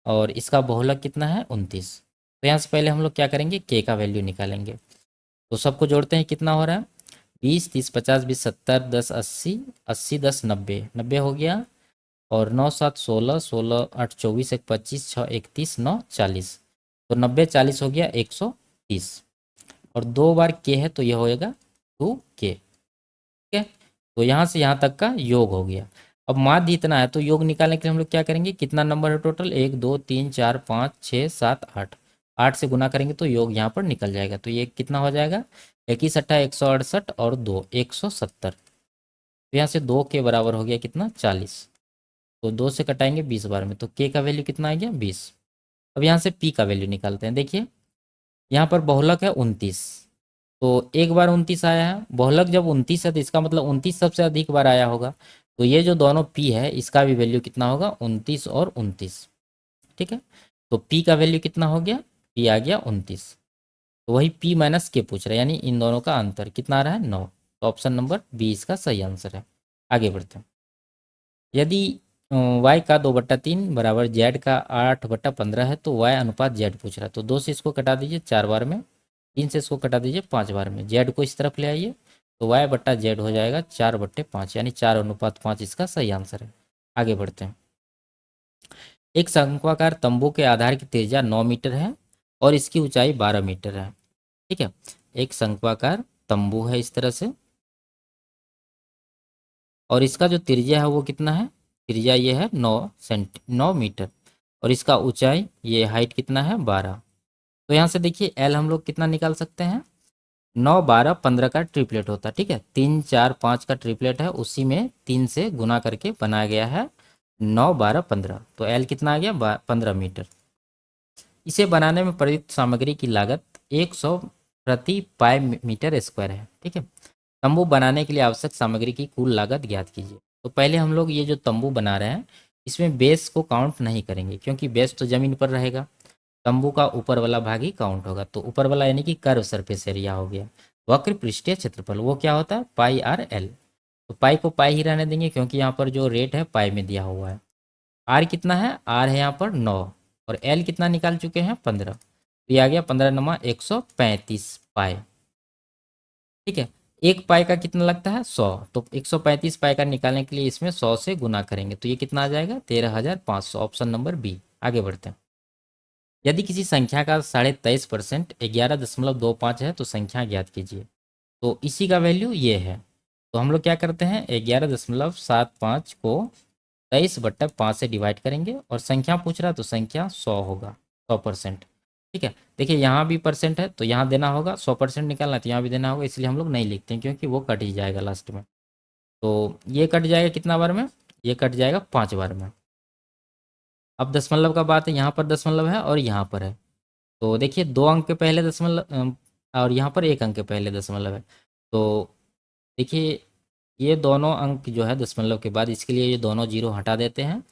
और इसका बहुलक कितना है 29। तो यहाँ से पहले हम लोग क्या करेंगे, के का वैल्यू निकालेंगे। तो सबको जोड़ते हैं, कितना हो रहा है 20 30 50 20 70 10 80 80 10 90, 90 हो गया, और 9 7 16 16 8 24 1 25 6 31 9 40। तो 90 40 हो गया 130, और 2 बार के है तो ये होएगा 2k। ठीक है, तो यहाँ से यहाँ तक का योग हो गया। अब माध्य इतना है तो योग निकालने के लिए हम लोग क्या करेंगे, कितना नंबर है टोटल 1 2 3 4 5 6 7 8, 8 से गुना करेंगे तो योग यहाँ पर निकल जाएगा। तो ये कितना हो जाएगा 21 8 168 और 2 170। तो यहाँ से 2 के बराबर हो गया कितना 40। तो 2 से कटाएंगे 20 बार में, तो के का वैल्यू कितना आ गया 20। अब यहाँ से पी का वैल्यू निकालते हैं। देखिए यहाँ पर बहुलक है 29, तो एक बार 29 आया है, बहुलक जब 29 है तो इसका मतलब 29 सबसे अधिक बार आया होगा। तो ये जो दोनों पी है इसका भी वैल्यू कितना होगा 29 और 29। ठीक है, तो पी का वैल्यू कितना हो गया, पी आ गया 29। तो वही पी माइनस के पूछ रहा है, यानी इन दोनों का अंतर कितना आ रहा है 9। तो ऑप्शन नंबर बी इसका सही आंसर है। आगे बढ़ते हैं, यदि y का 2/3 बराबर z का 8/15 है तो y अनुपात z पूछ रहा है। तो 2 से इसको कटा दीजिए 4 बार में, 3 से इसको कटा दीजिए 5 बार में, z को इस तरफ ले आइए तो y/z हो जाएगा 4/5, यानी 4:5 इसका सही आंसर है। आगे बढ़ते हैं, एक शंक्वाकार तंबू के आधार की त्रिज्या 9 मीटर है और इसकी ऊंचाई 12 मीटर है। ठीक है, एक शंक्वाकार तंबू है इस तरह से, और इसका जो त्रिज्या है वो कितना है, त्रिज्या ये है 9 मीटर, और इसका ऊंचाई ये हाइट कितना है 12। तो यहाँ से देखिए एल हम लोग कितना निकाल सकते हैं, 9 12 15 का ट्रिपलेट होता है। ठीक है, 3 4 5 का ट्रिपलेट है, उसी में 3 से गुना करके बनाया गया है 9 12 15। तो एल कितना आ गया 15 मीटर। इसे बनाने में प्रयुक्त सामग्री की लागत 100 प्रति पाई मीटर स्क्वायर है। ठीक है, तंबू बनाने के लिए आवश्यक सामग्री की कुल लागत ज्ञात कीजिए। तो पहले हम लोग ये जो तंबू बना रहे हैं इसमें बेस को काउंट नहीं करेंगे, क्योंकि बेस तो ज़मीन पर रहेगा, तंबू का ऊपर वाला भाग ही काउंट होगा। तो ऊपर वाला यानी कि कर्व सरफेस एरिया हो गया। वक्र पृष्ठीय क्षेत्रफल वो क्या होता है पाई आर एल। तो पाई को पाई ही रहने देंगे, क्योंकि यहाँ पर जो रेट है पाई में दिया हुआ है। आर कितना है, आर है यहाँ पर 9, और एल कितना निकाल चुके हैं 15। तो ये आ गया 15 नमा 135 पाई। ठीक है, एक पाई का कितना लगता है 100, तो 135 पाई का निकालने के लिए इसमें 100 से गुना करेंगे तो ये कितना आ जाएगा 13,500। Option number B. आगे बढ़ते हैं, यदि किसी संख्या का 23.5% 11.25 है तो संख्या ज्ञात कीजिए। तो इसी का वैल्यू ये है। तो हम लोग क्या करते हैं 11.75 को 23/5 से डिवाइड करेंगे, और संख्या पूछ रहा है तो संख्या 100 होगा, 100%। ठीक है, देखिए यहाँ भी परसेंट है तो यहाँ देना होगा, 100% निकालना है तो यहाँ भी देना होगा, इसलिए हम लोग नहीं लिखते हैं क्योंकि वो कट ही जाएगा लास्ट में। तो ये कट जाएगा कितना बार में, ये कट जाएगा 5 बार में। अब दशमलव का बात है, यहाँ पर दशमलव है और यहाँ पर है, तो देखिए 2 अंक के पहले दशमलव और यहाँ पर 1 अंक के पहले दशमलव है। तो देखिए ये दोनों अंक जो है दशमलव के बाद, इसके लिए ये दोनों जीरो हटा देते हैं,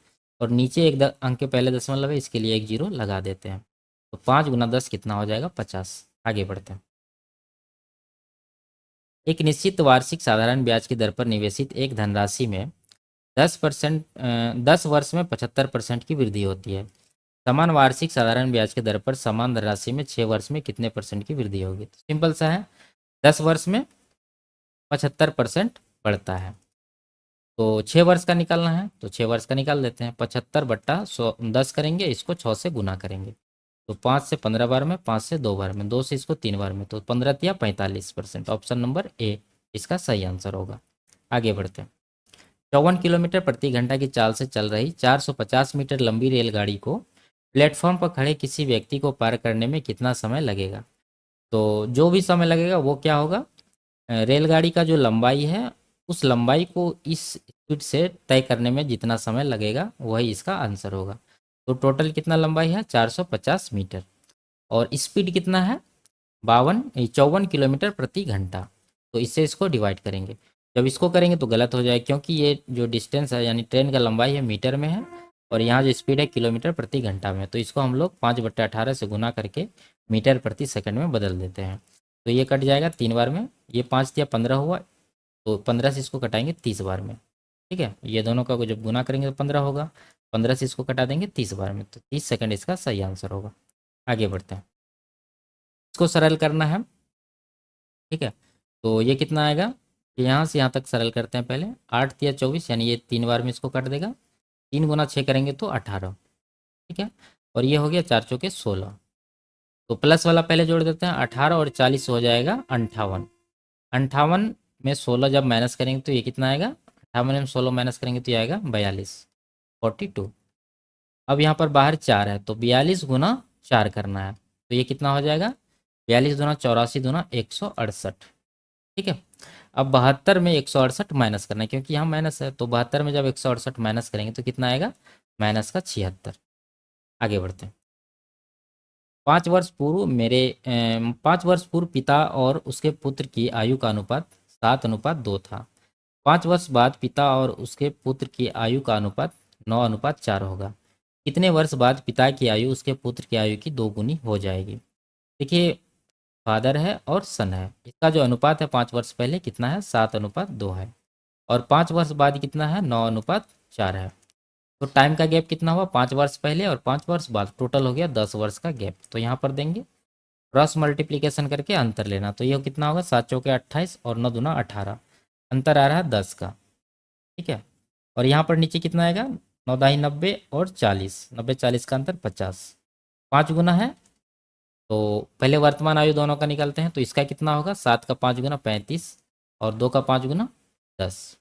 और नीचे एक अंक के पहले दशमलव है, इसके लिए एक जीरो लगा देते हैं। तो 5 गुना 10 कितना हो जाएगा, 50। आगे बढ़ते हैं। एक निश्चित वार्षिक साधारण ब्याज की दर पर निवेशित एक धनराशि में 10% 10 वर्ष में 75% की वृद्धि होती है। समान वार्षिक साधारण ब्याज की दर पर समान धनराशि में 6 वर्ष में कितने परसेंट की वृद्धि होगी। तो सिंपल सा है, 10 वर्ष में 75% बढ़ता है, तो 6 वर्ष का निकालना है तो 6 वर्ष का निकाल देते हैं। 75/100 10 करेंगे, इसको 6 से गुना करेंगे, तो 5 से 15 बार में, 5 से 2 बार में, 2 से इसको 3 बार में, तो 15 या 45%। ऑप्शन नंबर ए इसका सही आंसर होगा। आगे बढ़ते हैं। 54 किलोमीटर प्रति घंटा की चाल से चल रही 450 मीटर लंबी रेलगाड़ी को प्लेटफॉर्म पर खड़े किसी व्यक्ति को पार करने में कितना समय लगेगा। तो जो भी समय लगेगा वो क्या होगा, रेलगाड़ी का जो लंबाई है उस लंबाई को इस स्पीड से तय करने में जितना समय लगेगा वही इसका आंसर होगा। तो टोटल कितना लंबाई है, 450 मीटर, और स्पीड कितना है, 54 किलोमीटर प्रति घंटा। तो इससे इसको डिवाइड करेंगे, जब इसको करेंगे तो गलत हो जाएगा क्योंकि ये जो डिस्टेंस है यानी ट्रेन का लंबाई है मीटर में है, और यहाँ जो स्पीड है किलोमीटर प्रति घंटा में, तो इसको हम लोग 5/18 से गुना करके मीटर प्रति सेकंड में बदल देते हैं। तो ये कट जाएगा 3 बार में, ये 5 या 15 हुआ, तो 15 से इसको कटाएंगे 30 बार में। ठीक है, ये दोनों का जब गुना करेंगे तो 15 होगा, 15 से इसको कटा देंगे 30 बार में, तो 30 सेकंड इसका सही आंसर होगा। आगे बढ़ते हैं, इसको सरल करना है। ठीक है, तो ये कितना आएगा, यहाँ से यहाँ तक सरल करते हैं पहले। 8 या 24 यानी ये 3 बार में इसको काट देगा, 3 गुना 6 करेंगे तो 18। ठीक है, और ये हो गया 4 चौके 16, तो प्लस वाला पहले जोड़ देते हैं, 18 और 40 हो जाएगा 58। 58 में 16 जब माइनस करेंगे तो ये कितना आएगा, 58 में 16 माइनस करेंगे तो ये आएगा 42, 42। अब यहाँ पर बाहर 4 है तो 42 गुना 4 करना है, तो ये कितना हो जाएगा, 42 दूना 84 दूना 168। ठीक है, अब 72 में 168 माइनस करना है क्योंकि यहाँ माइनस है, तो 72 में जब 168 माइनस करेंगे तो कितना आएगा, माइनस का 76। आगे बढ़ते हैं। 5 वर्ष पूर्व पिता और उसके पुत्र की आयु का अनुपात 7:2 था। 5 वर्ष बाद पिता और उसके पुत्र की आयु का अनुपात 9:4 होगा। कितने वर्ष बाद पिता की आयु उसके पुत्र की आयु की 2 गुनी हो जाएगी। देखिए फादर है और सन है, इसका जो अनुपात है 5 वर्ष पहले कितना है, 7:2 है, और 5 वर्ष बाद कितना है, 9:4 है। तो टाइम का गैप कितना हुआ, 5 वर्ष पहले और 5 वर्ष बाद, टोटल हो गया 10 वर्ष का गैप। तो यहाँ पर देंगे क्रॉस मल्टीप्लीकेशन करके अंतर लेना, तो ये कितना होगा, 7 चौके 28 और 9 दूना 18, अंतर आ रहा है 10 का। ठीक है, और यहाँ पर नीचे कितना आएगा, 9 दाही 90 और 40, 90 40 का अंतर 50, 5 गुना है, तो पहले वर्तमान आयु दोनों का निकालते हैं, तो इसका कितना होगा, 7 का 5 गुना 35 और 2 का 5 गुना 10।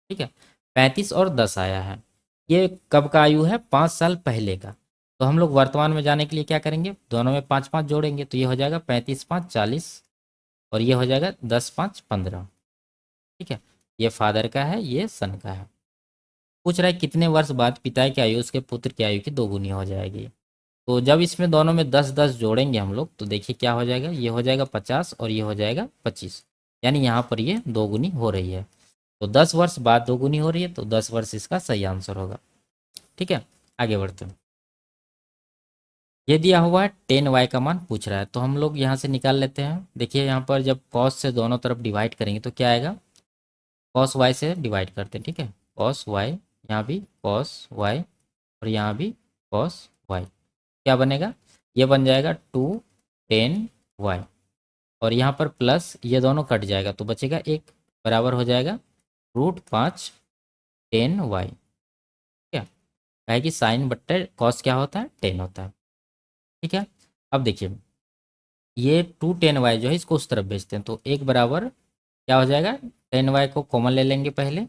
ठीक है, 35 और 10 आया है, ये कब का आयु है, 5 साल पहले का। तो हम लोग वर्तमान में जाने के लिए क्या करेंगे, दोनों में 5 5 जोड़ेंगे, तो ये हो जाएगा 35 5 40, और ये हो जाएगा 10 5 15। ठीक है, ये फादर का है, ये सन का है। पूछ रहा है कितने वर्ष बाद पिता की आयु उसके पुत्र की आयु की 2 गुनी हो जाएगी। तो जब इसमें दोनों में 10 10 जोड़ेंगे हम लोग, तो देखिए क्या हो जाएगा, ये हो जाएगा 50 और ये हो जाएगा 25, यानी यहाँ पर ये 2 गुनी हो रही है। तो 10 वर्ष बाद 2 गुनी हो रही है, तो 10 वर्ष इसका सही आंसर होगा। ठीक है, आगे बढ़ते हैं। ये दिया हुआ है 10y का मान पूछ रहा है, तो हम लोग यहाँ से निकाल लेते हैं। देखिए यहाँ पर जब cos से दोनों तरफ डिवाइड करेंगे तो क्या आएगा, cos y से डिवाइड करते हैं। ठीक है, cos y, यहाँ भी cos y और यहाँ भी cos y, क्या बनेगा, ये बन जाएगा 2 10y, और यहाँ पर प्लस ये दोनों कट जाएगा तो बचेगा 1, बराबर हो जाएगा √5 10y। ठीक है, है कि साइन बट्टे कॉस क्या होता है, 10 होता है। ठीक है, अब देखिए ये 2 10y जो है इसको उस तरफ भेजते हैं, तो 1 बराबर क्या हो जाएगा, 10y को कॉमन ले लेंगे पहले,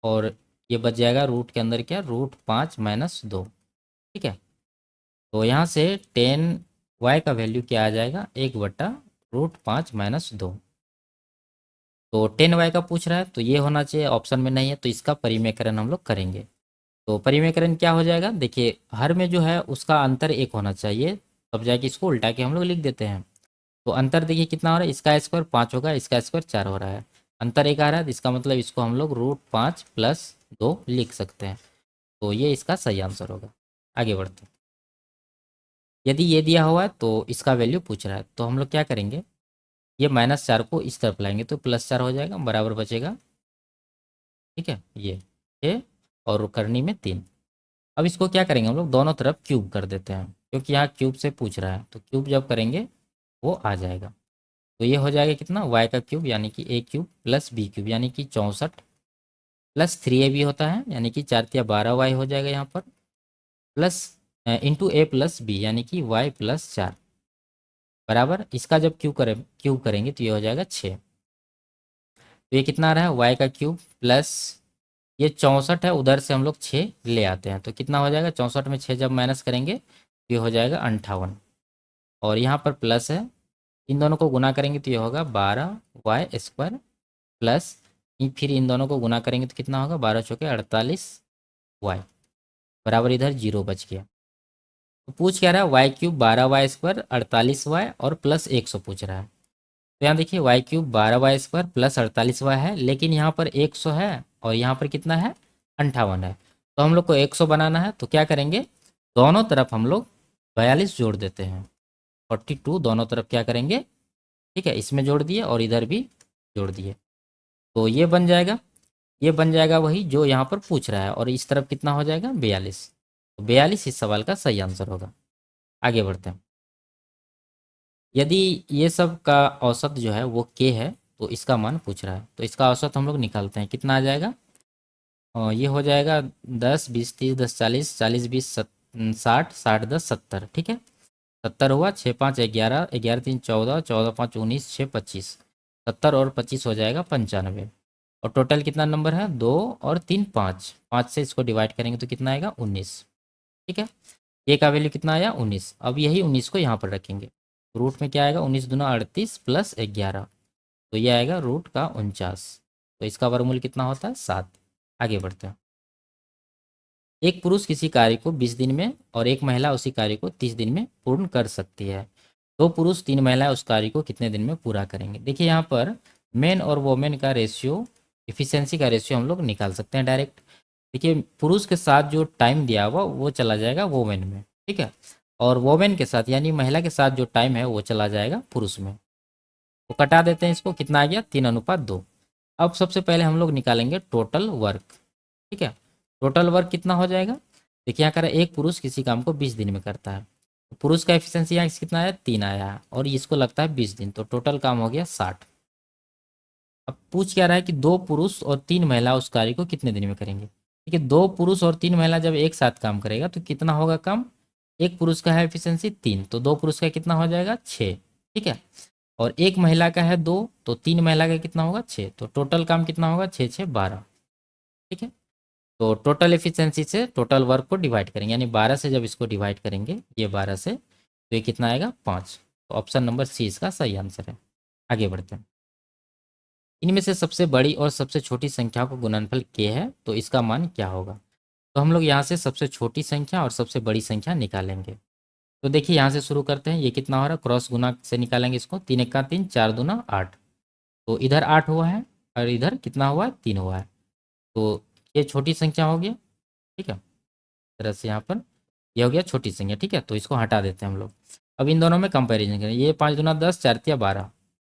और ये बच जाएगा रूट के अंदर क्या, √5 - 2। ठीक है, तो यहाँ से 10 y का वैल्यू क्या आ जाएगा, 1/√5 - 2। तो 10y का पूछ रहा है तो ये होना चाहिए, ऑप्शन में नहीं है, तो इसका परिमेयकरण हम लोग करेंगे। तो परिमेयकरण क्या हो जाएगा, देखिए हर में जो है उसका अंतर 1 होना चाहिए, तब जाके इसको उल्टा के हम लोग लिख देते हैं। तो अंतर देखिए कितना हो रहा है, इसका स्क्वायर 5 होगा, इसका स्क्वायर 4 हो रहा है, अंतर 1 आ रहा है, तो इसका मतलब इसको हम लोग √5 + 2 लिख सकते हैं। तो ये इसका सही आंसर होगा। आगे बढ़ते हैं। यदि ये दिया हुआ है तो इसका वैल्यू पूछ रहा है, तो हम लोग क्या करेंगे, ये -4 को इस तरफ लाएंगे तो +4 हो जाएगा, बराबर बचेगा। ठीक है, ये 6 और करनी में 3। अब इसको क्या करेंगे, हम लोग दोनों तरफ क्यूब कर देते हैं, क्योंकि यहाँ क्यूब से पूछ रहा है, तो क्यूब जब करेंगे वो आ जाएगा। तो ये हो जाएगा कितना, y का क्यूब यानी कि a³ + b³ यानी कि 64 +3ab होता है, यानी कि 4×12y हो जाएगा यहाँ पर, प्लस इंटू a+b यानी कि y+4, बराबर इसका जब क्यूब करेंगे तो ये हो जाएगा 6। तो ये कितना आ रहा है, y का क्यूब प्लस ये 64 है, उधर से हम लोग 6 ले आते हैं तो कितना हो जाएगा, 64 में 6 जब माइनस करेंगे तो ये हो जाएगा 58, और यहाँ पर प्लस है, इन दोनों को गुना करेंगे तो ये होगा 12y² प्लस फिर इन दोनों को गुना करेंगे तो कितना होगा, 12×4 = 48y, बराबर इधर 0 बच गया। तो पूछ क्या रहा है, y³ 12y² 48y और प्लस 100 पूछ रहा है। तो यहाँ देखिए y³ 12y² प्लस 48y है, लेकिन यहाँ पर 100 है और यहाँ पर कितना है, 58 है। तो हम लोग को 100 बनाना है, तो क्या करेंगे, दोनों तरफ हम लोग 42 जोड़ देते हैं, 42 दोनों तरफ क्या करेंगे, ठीक है, इसमें जोड़ दिए और इधर भी जोड़ दिए, तो ये बन जाएगा, ये बन जाएगा वही जो यहाँ पर पूछ रहा है, और इस तरफ कितना हो जाएगा, 42। तो 42 इस सवाल का सही आंसर होगा। आगे बढ़ते हैं। यदि ये सब का औसत जो है वो k है, तो इसका मान पूछ रहा है, तो इसका औसत हम लोग निकालते हैं, कितना आ जाएगा, ये हो जाएगा 10 20 30 10 40 40 20 60 60 10 70, ठीक है, 70 हुआ, 6 5 11 11 3 14 14 5 19 6 25, 70 और 25 हो जाएगा 95, और टोटल कितना नंबर है, 2 और 3 5, 5 से इसको डिवाइड करेंगे तो कितना आएगा, 19। ठीक है, ए का वैल्यू कितना आया, 19। अब यही 19 को यहाँ पर रखेंगे, रूट में क्या आएगा, 19 दूना 38 प्लस 11, तो ये आएगा रूट का 49। तो इसका वर्गमूल कितना होता है, 7। आगे बढ़ते हैं। एक पुरुष किसी कार्य को 20 दिन में और एक महिला उसी कार्य को 30 दिन में पूर्ण कर सकती है। 2 पुरुष 3 महिलाएं उस कार्य को कितने दिन में पूरा करेंगे। देखिए यहाँ पर मेन और वोमेन का रेशियो, इफिशियंसी का रेशियो हम लोग निकाल सकते हैं डायरेक्ट। देखिए पुरुष के साथ जो टाइम दिया हुआ वो चला जाएगा वोमेन में, ठीक है, और वोमेन के साथ यानी महिला के साथ जो टाइम है वो चला जाएगा पुरुष में। तो कटा देते हैं इसको, कितना आ गया, 3:2। अब सबसे पहले हम लोग निकालेंगे टोटल वर्क। ठीक है, टोटल वर्क कितना हो जाएगा, देखिए यहाँ कर एक पुरुष किसी काम को 20 दिन में करता है, तो पुरुष का एफिशिएंसी यहाँ कितना आया, 3 आया है, और इसको लगता है 20 दिन, तो टोटल काम हो गया 60। अब पूछ क्या रहा है कि 2 पुरुष और 3 महिला उस कार्य को कितने दिन में करेंगे। ठीक है, 2 पुरुष और 3 महिला जब एक साथ काम करेगा तो कितना होगा काम, एक पुरुष का है एफिशिएंसी 3, तो 2 पुरुष का कितना हो जाएगा, 6। ठीक है, और एक महिला का है 2, तो 3 महिला का कितना होगा, 6, तो टोटल काम कितना होगा, 6 6 12। ठीक है, तो टोटल एफिशिएंसी से टोटल वर्क को डिवाइड करेंगे, यानी 12 से जब इसको डिवाइड करेंगे, ये 12 से, तो ये कितना आएगा, 5। तो ऑप्शन नंबर सी इसका सही आंसर है। आगे बढ़ते हैं। इनमें से सबसे बड़ी और सबसे छोटी संख्या को गुणनफल k है, तो इसका मान क्या होगा। तो हम लोग यहाँ से सबसे छोटी संख्या और सबसे बड़ी संख्या निकालेंगे। तो देखिए यहाँ से शुरू करते हैं, ये कितना हो रहा है, क्रॉस गुना से निकालेंगे इसको, 3 1 3 4 दूना 8, तो इधर 8 हुआ है और इधर कितना हुआ है, 3 हुआ है, तो ये छोटी संख्या हो गया। ठीक है, तरह से यहाँ पर यह हो गया छोटी संख्या। ठीक है, तो इसको हटा देते हैं हम लोग। अब इन दोनों में कंपैरिजन करें, ये 5 दूना 10 4 तिया 12,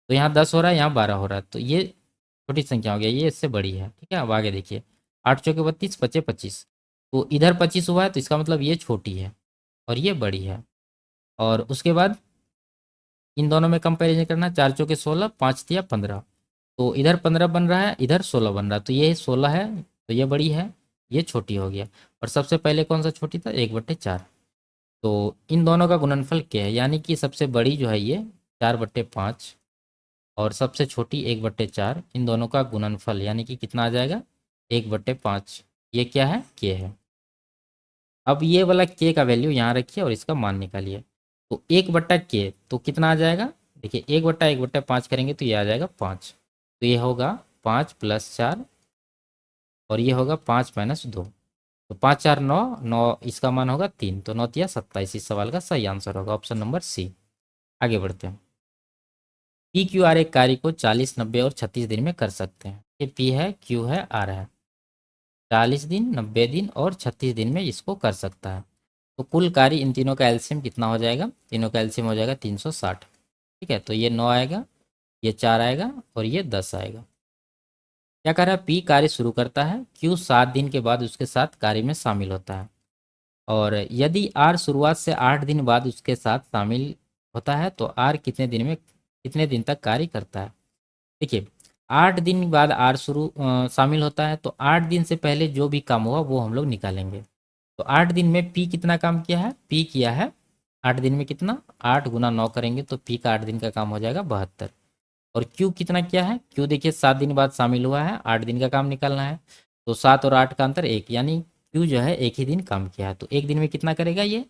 तो यहाँ 10 हो रहा है, यहाँ 12 हो रहा है, तो ये छोटी संख्या हो गया, ये इससे बड़ी है। ठीक है, अब आगे देखिए, 8 चौके 32 पचे 25, तो इधर 25 हुआ है, तो इसका मतलब ये छोटी है और ये बड़ी है। और उसके बाद इन दोनों में कंपैरिजन करना, 4 चौके 16 5 तिया 15, तो इधर 15 बन रहा है, इधर 16 बन रहा है, तो ये 16 है, तो ये बड़ी है, ये छोटी हो गया। और सबसे पहले कौन सा छोटी था, 1/4। तो इन दोनों का गुणनफल क्या है, यानी कि सबसे बड़ी जो है ये 4/5 और सबसे छोटी 1/4, इन दोनों का गुणनफल यानी कि कितना आ जाएगा, 1/5। ये क्या है, के है। अब ये वाला के का वैल्यू यहाँ रखिए और इसका मान निकालिए। तो 1/k तो कितना आ जाएगा, देखिए 1/1/5 करेंगे तो ये आ जाएगा 5। तो ये होगा 5+4 और ये होगा 5-2। तो 5×4 = 9, 9 इसका मान होगा 3, तो 9×3 = 27। इस सवाल का सही आंसर होगा ऑप्शन नंबर सी। आगे बढ़ते हैं। पी क्यू आर एक कार्य को 40, 90 और 36 दिन में कर सकते हैं। ये पी है, क्यू है, आर है। 40 दिन, 90 दिन और 36 दिन में इसको कर सकता है। तो कुल कार्य इन तीनों का एलसीएम कितना हो जाएगा, तीनों का एलसीएम हो जाएगा 360। ठीक है, तो ये 9 आएगा, ये 4 आएगा और ये 10 आएगा। क्या कर रहा है, पी कार्य शुरू करता है, क्यू 7 दिन के बाद उसके साथ कार्य में शामिल होता है। और यदि आर शुरुआत से 8 दिन बाद उसके साथ शामिल होता है तो आर कितने दिन तक कार्य करता है। देखिए 8 दिन बाद आर शामिल होता है, तो 8 दिन से पहले जो भी काम हुआ वो हम लोग निकालेंगे। तो 8 दिन में पी कितना काम किया है, पी किया है 8 दिन में कितना, 8 × 9 करेंगे तो पी का 8 दिन का काम हो जाएगा 72। और क्यू कितना किया है, क्यू देखिए 7 दिन बाद शामिल हुआ है, 8 दिन का काम निकालना है। तो 7 और 8 का अंतर 1, यानी क्यू जो है एक ही दिन काम किया है। तो एक दिन में कितना करेगा ये,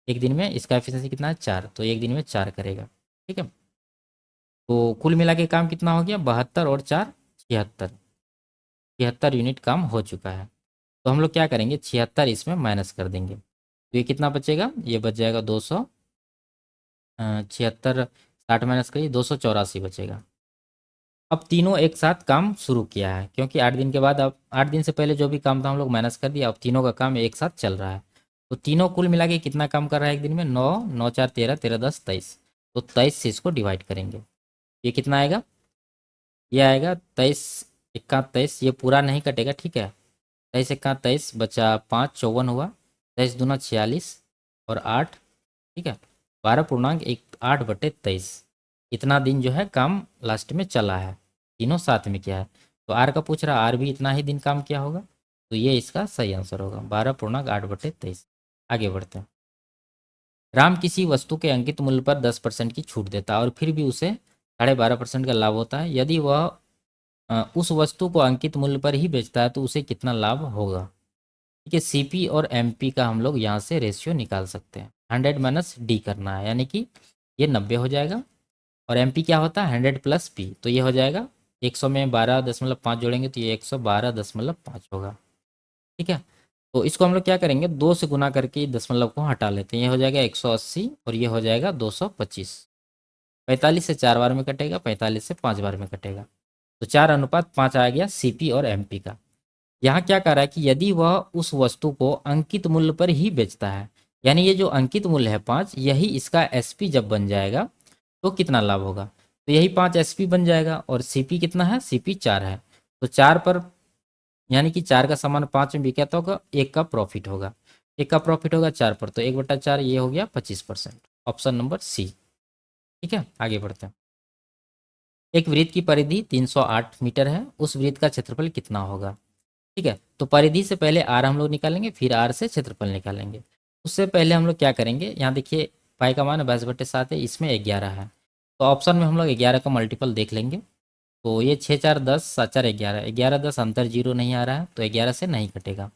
एक दिन में इसका एफिशिएंसी कितना है 4, तो एक दिन में 4 करेगा। ठीक है, तो कुल मिला के काम कितना हो गया, 72 और 4 76, 76 यूनिट काम हो चुका है। तो हम लोग क्या करेंगे, 76 इसमें माइनस कर देंगे तो ये कितना बचेगा, ये बच जाएगा 200, 76 60 माइनस करिए 284 बचेगा। अब तीनों एक साथ काम शुरू किया है, क्योंकि 8 दिन के बाद, अब 8 दिन से पहले जो भी काम था हम लोग माइनस कर दिया, अब तीनों का काम एक साथ चल रहा है। तो तीनों कुल मिला के कितना काम कर रहा है एक दिन में, 9, 9 4 13, 13 10 23। तो 23 से इसको डिवाइड करेंगे, ये कितना आएगा, ये आएगा 23×1 = 23, ये पूरा नहीं कटेगा। ठीक है, 23×1 = 23 बचा 5 54 हुआ, 23×2 = 46 और 8, ठीक है 12.18/23। इतना दिन जो है काम लास्ट में चला है, तीनों साथ में किया है। तो आर का पूछ रहा, आर भी इतना ही दिन काम किया होगा, तो ये इसका सही आंसर होगा 12.8/23। आगे बढ़ते हैं। राम किसी वस्तु के अंकित मूल्य पर 10% की छूट देता है और फिर भी उसे 12.5% का लाभ होता है। यदि वह उस वस्तु को अंकित मूल्य पर ही बेचता है तो उसे कितना लाभ होगा। ठीक है, सीपी और एमपी का हम लोग यहाँ से रेशियो निकाल सकते हैं। 100 - डी करना है, यानी कि ये 90 हो जाएगा। और एमपी क्या होता है, 100 + पी, तो ये हो जाएगा 100 में 12.5 जोड़ेंगे तो ये 112.5 होगा। ठीक है, तो इसको हम लोग क्या करेंगे, 2 से गुना करके दशमलव को हटा लेते हैं। ये हो जाएगा 180 और ये हो जाएगा 225। 45 से 4 बार में कटेगा, 45 से 5 बार में कटेगा, तो 4:5 आ गया सीपी और एमपी का। यहाँ क्या कह रहा है कि यदि वह उस वस्तु को अंकित मूल्य पर ही बेचता है, यानी ये जो अंकित मूल्य है 5, यही इसका एसपी जब बन जाएगा तो कितना लाभ होगा। तो यही 5 एसपी बन जाएगा और सीपी कितना है, सीपी 4 है। तो 4 पर, यानी कि 4 का सामान 5 में बिका तो होगा, 1 का प्रॉफिट होगा, 1 का प्रॉफिट होगा 4 पर, तो 1/4 ये हो गया 25%, ऑप्शन नंबर सी। ठीक है, आगे बढ़ते हैं। एक वृत्त की परिधि 308 मीटर है, उस वृत्त का क्षेत्रफल कितना होगा। ठीक है, तो परिधि से पहले आर हम लोग निकालेंगे, फिर आर से क्षेत्रफल निकालेंगे। उससे पहले हम लोग क्या करेंगे, यहाँ देखिए पाई का मान 22/7 है, इसमें 11 है, तो ऑप्शन में हम लोग 11 का मल्टीपल देख लेंगे। तो ये 6 4 10 7 4 11, 11 10 अंतर जीरो नहीं आ रहा है तो 11 से नहीं कटेगा,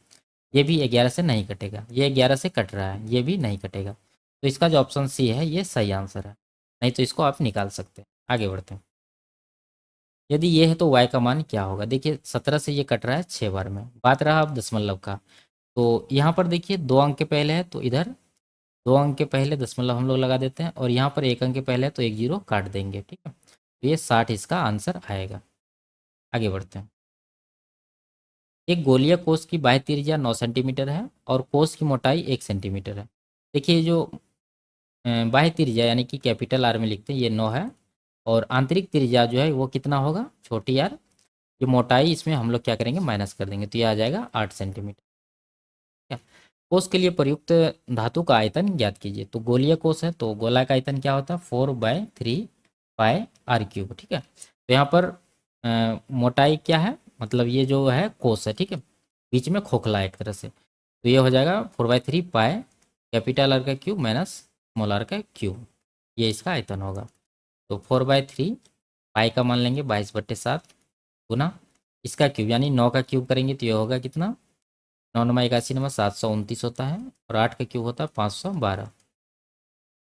ये भी 11 से नहीं कटेगा, ये 11 से कट रहा है, ये भी नहीं कटेगा। तो इसका जो ऑप्शन सी है ये सही आंसर है, नहीं तो इसको आप निकाल सकते हैं। आगे बढ़ते हैं। यदि ये है तो y का मान क्या होगा। देखिए 17 से ये कट रहा है 6 बार में, बात रहा अब दशमलव का। तो यहाँ पर देखिए 2 अंक के पहले है तो इधर 2 अंक के पहले दशमलव हम लोग लगा देते हैं, और यहाँ पर 1 अंक के पहले है तो 1 0 काट देंगे। ठीक है, तो ये 60 इसका आंसर आएगा। आगे बढ़ते हैं। एक गोलीय कोष की बाह्य त्रिज्या 9 सेंटीमीटर है और कोष की मोटाई 1 सेंटीमीटर है। देखिए जो बाह्य त्रिज्या यानी कि कैपिटल आर में लिखते हैं ये 9 है, और आंतरिक त्रिज्या जो है वो कितना होगा, छोटी आर। जो मोटाई इसमें हम लोग क्या करेंगे, माइनस कर देंगे, तो ये आ जाएगा 8 सेंटीमीटर। ठीक है, कोष के लिए प्रयुक्त धातु का आयतन ज्ञात कीजिए। तो गोलीय कोष है तो गोला का आयतन क्या होता है, 4/3πr³। ठीक है, तो यहाँ पर मोटाई क्या है, मतलब ये जो है कोष है, ठीक है, बीच में खोखला है एक तरह से, तो ये हो जाएगा 4/3π कैपिटल आर का क्यूब माइनस स्मॉल आर का क्यूब, ये इसका आयतन होगा। तो 4/3 पाई का मान लेंगे 22/7 गुना इसका क्यूब, यानी 9 का क्यूब करेंगे तो ये होगा कितना, 9 9 81 729 होता है, और 8 का क्यूब होता है 512।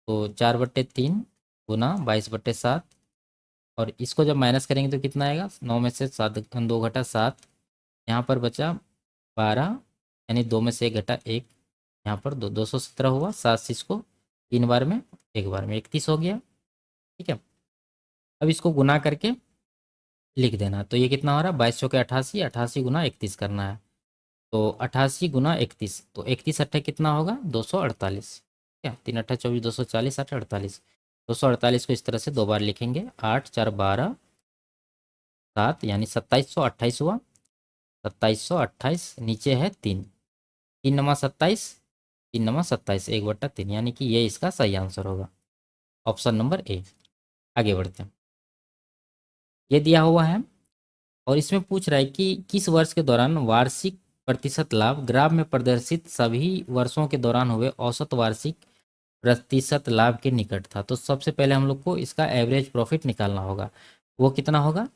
तो 4/3 गुना 22/7, और इसको जब माइनस करेंगे तो कितना आएगा, 9 में से 7 2 घटा 7, यहाँ पर बचा 12, यानी 2 में से 1 घटा 1, यहाँ पर 217 हुआ। 7 से इसको 3 बार में, 1 बार में 31 हो गया। ठीक है, अब इसको गुना करके लिख देना। तो ये कितना हो रहा है, 22 चौके 88, 88 गुना 31 करना है। तो 88 गुना 31, तो 31 अट्ठे कितना होगा, 248। क्या 3 अट्ठा 24, 240 8 48, 248 को इस तरह से 2 बार लिखेंगे। 8 4 12 7, यानी 2728 हुआ। 2728, नीचे है 3, 3 नमा 27, 3 नमा 27, 1/3, यानी कि ये इसका सही आंसर होगा, ऑप्शन नंबर ए। आगे बढ़ते हैं। ये दिया हुआ है और इसमें पूछ रहा है कि किस वर्ष के दौरान वार्षिक प्रतिशत लाभ ग्राफ में प्रदर्शित सभी वर्षों के दौरान हुए औसत वार्षिक प्रतिशत लाभ के निकट था। तो सबसे पहले हम लोग को इसका एवरेज प्रॉफिट निकालना होगा। वो कितना होगा,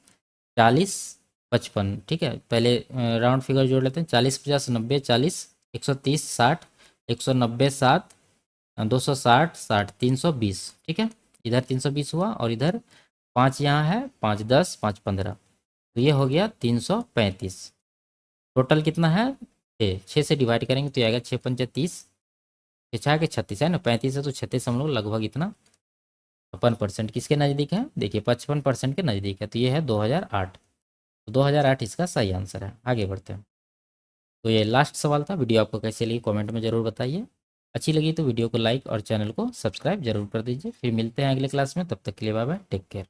40 55। ठीक है, पहले राउंड फिगर जोड़ लेते हैं। 40 50 90 40, 130 60, 190 7, 260 60, 320। ठीक है, इधर 320 हुआ और इधर 5 यहाँ है, 5 10 5 15, तो ये हो गया 335। टोटल कितना है, 6 से डिवाइड करेंगे तो ये आएगा 6 पंचे 30, 6 के 36 है ना, 35 है तो 36 हम लोग लगभग इतना 55% किसके नज़दीक है, देखिए 55% के नज़दीक है। तो ये है 2008, तो 2008 इसका सही आंसर है। आगे बढ़ते हैं। तो ये लास्ट सवाल था। वीडियो आपको कैसे लगी कमेंट में ज़रूर बताइए। अच्छी लगी तो वीडियो को लाइक और चैनल को सब्सक्राइब जरूर कर दीजिए। फिर मिलते हैं अगले क्लास में, तब तक के लिए बाय बाय, टेक केयर।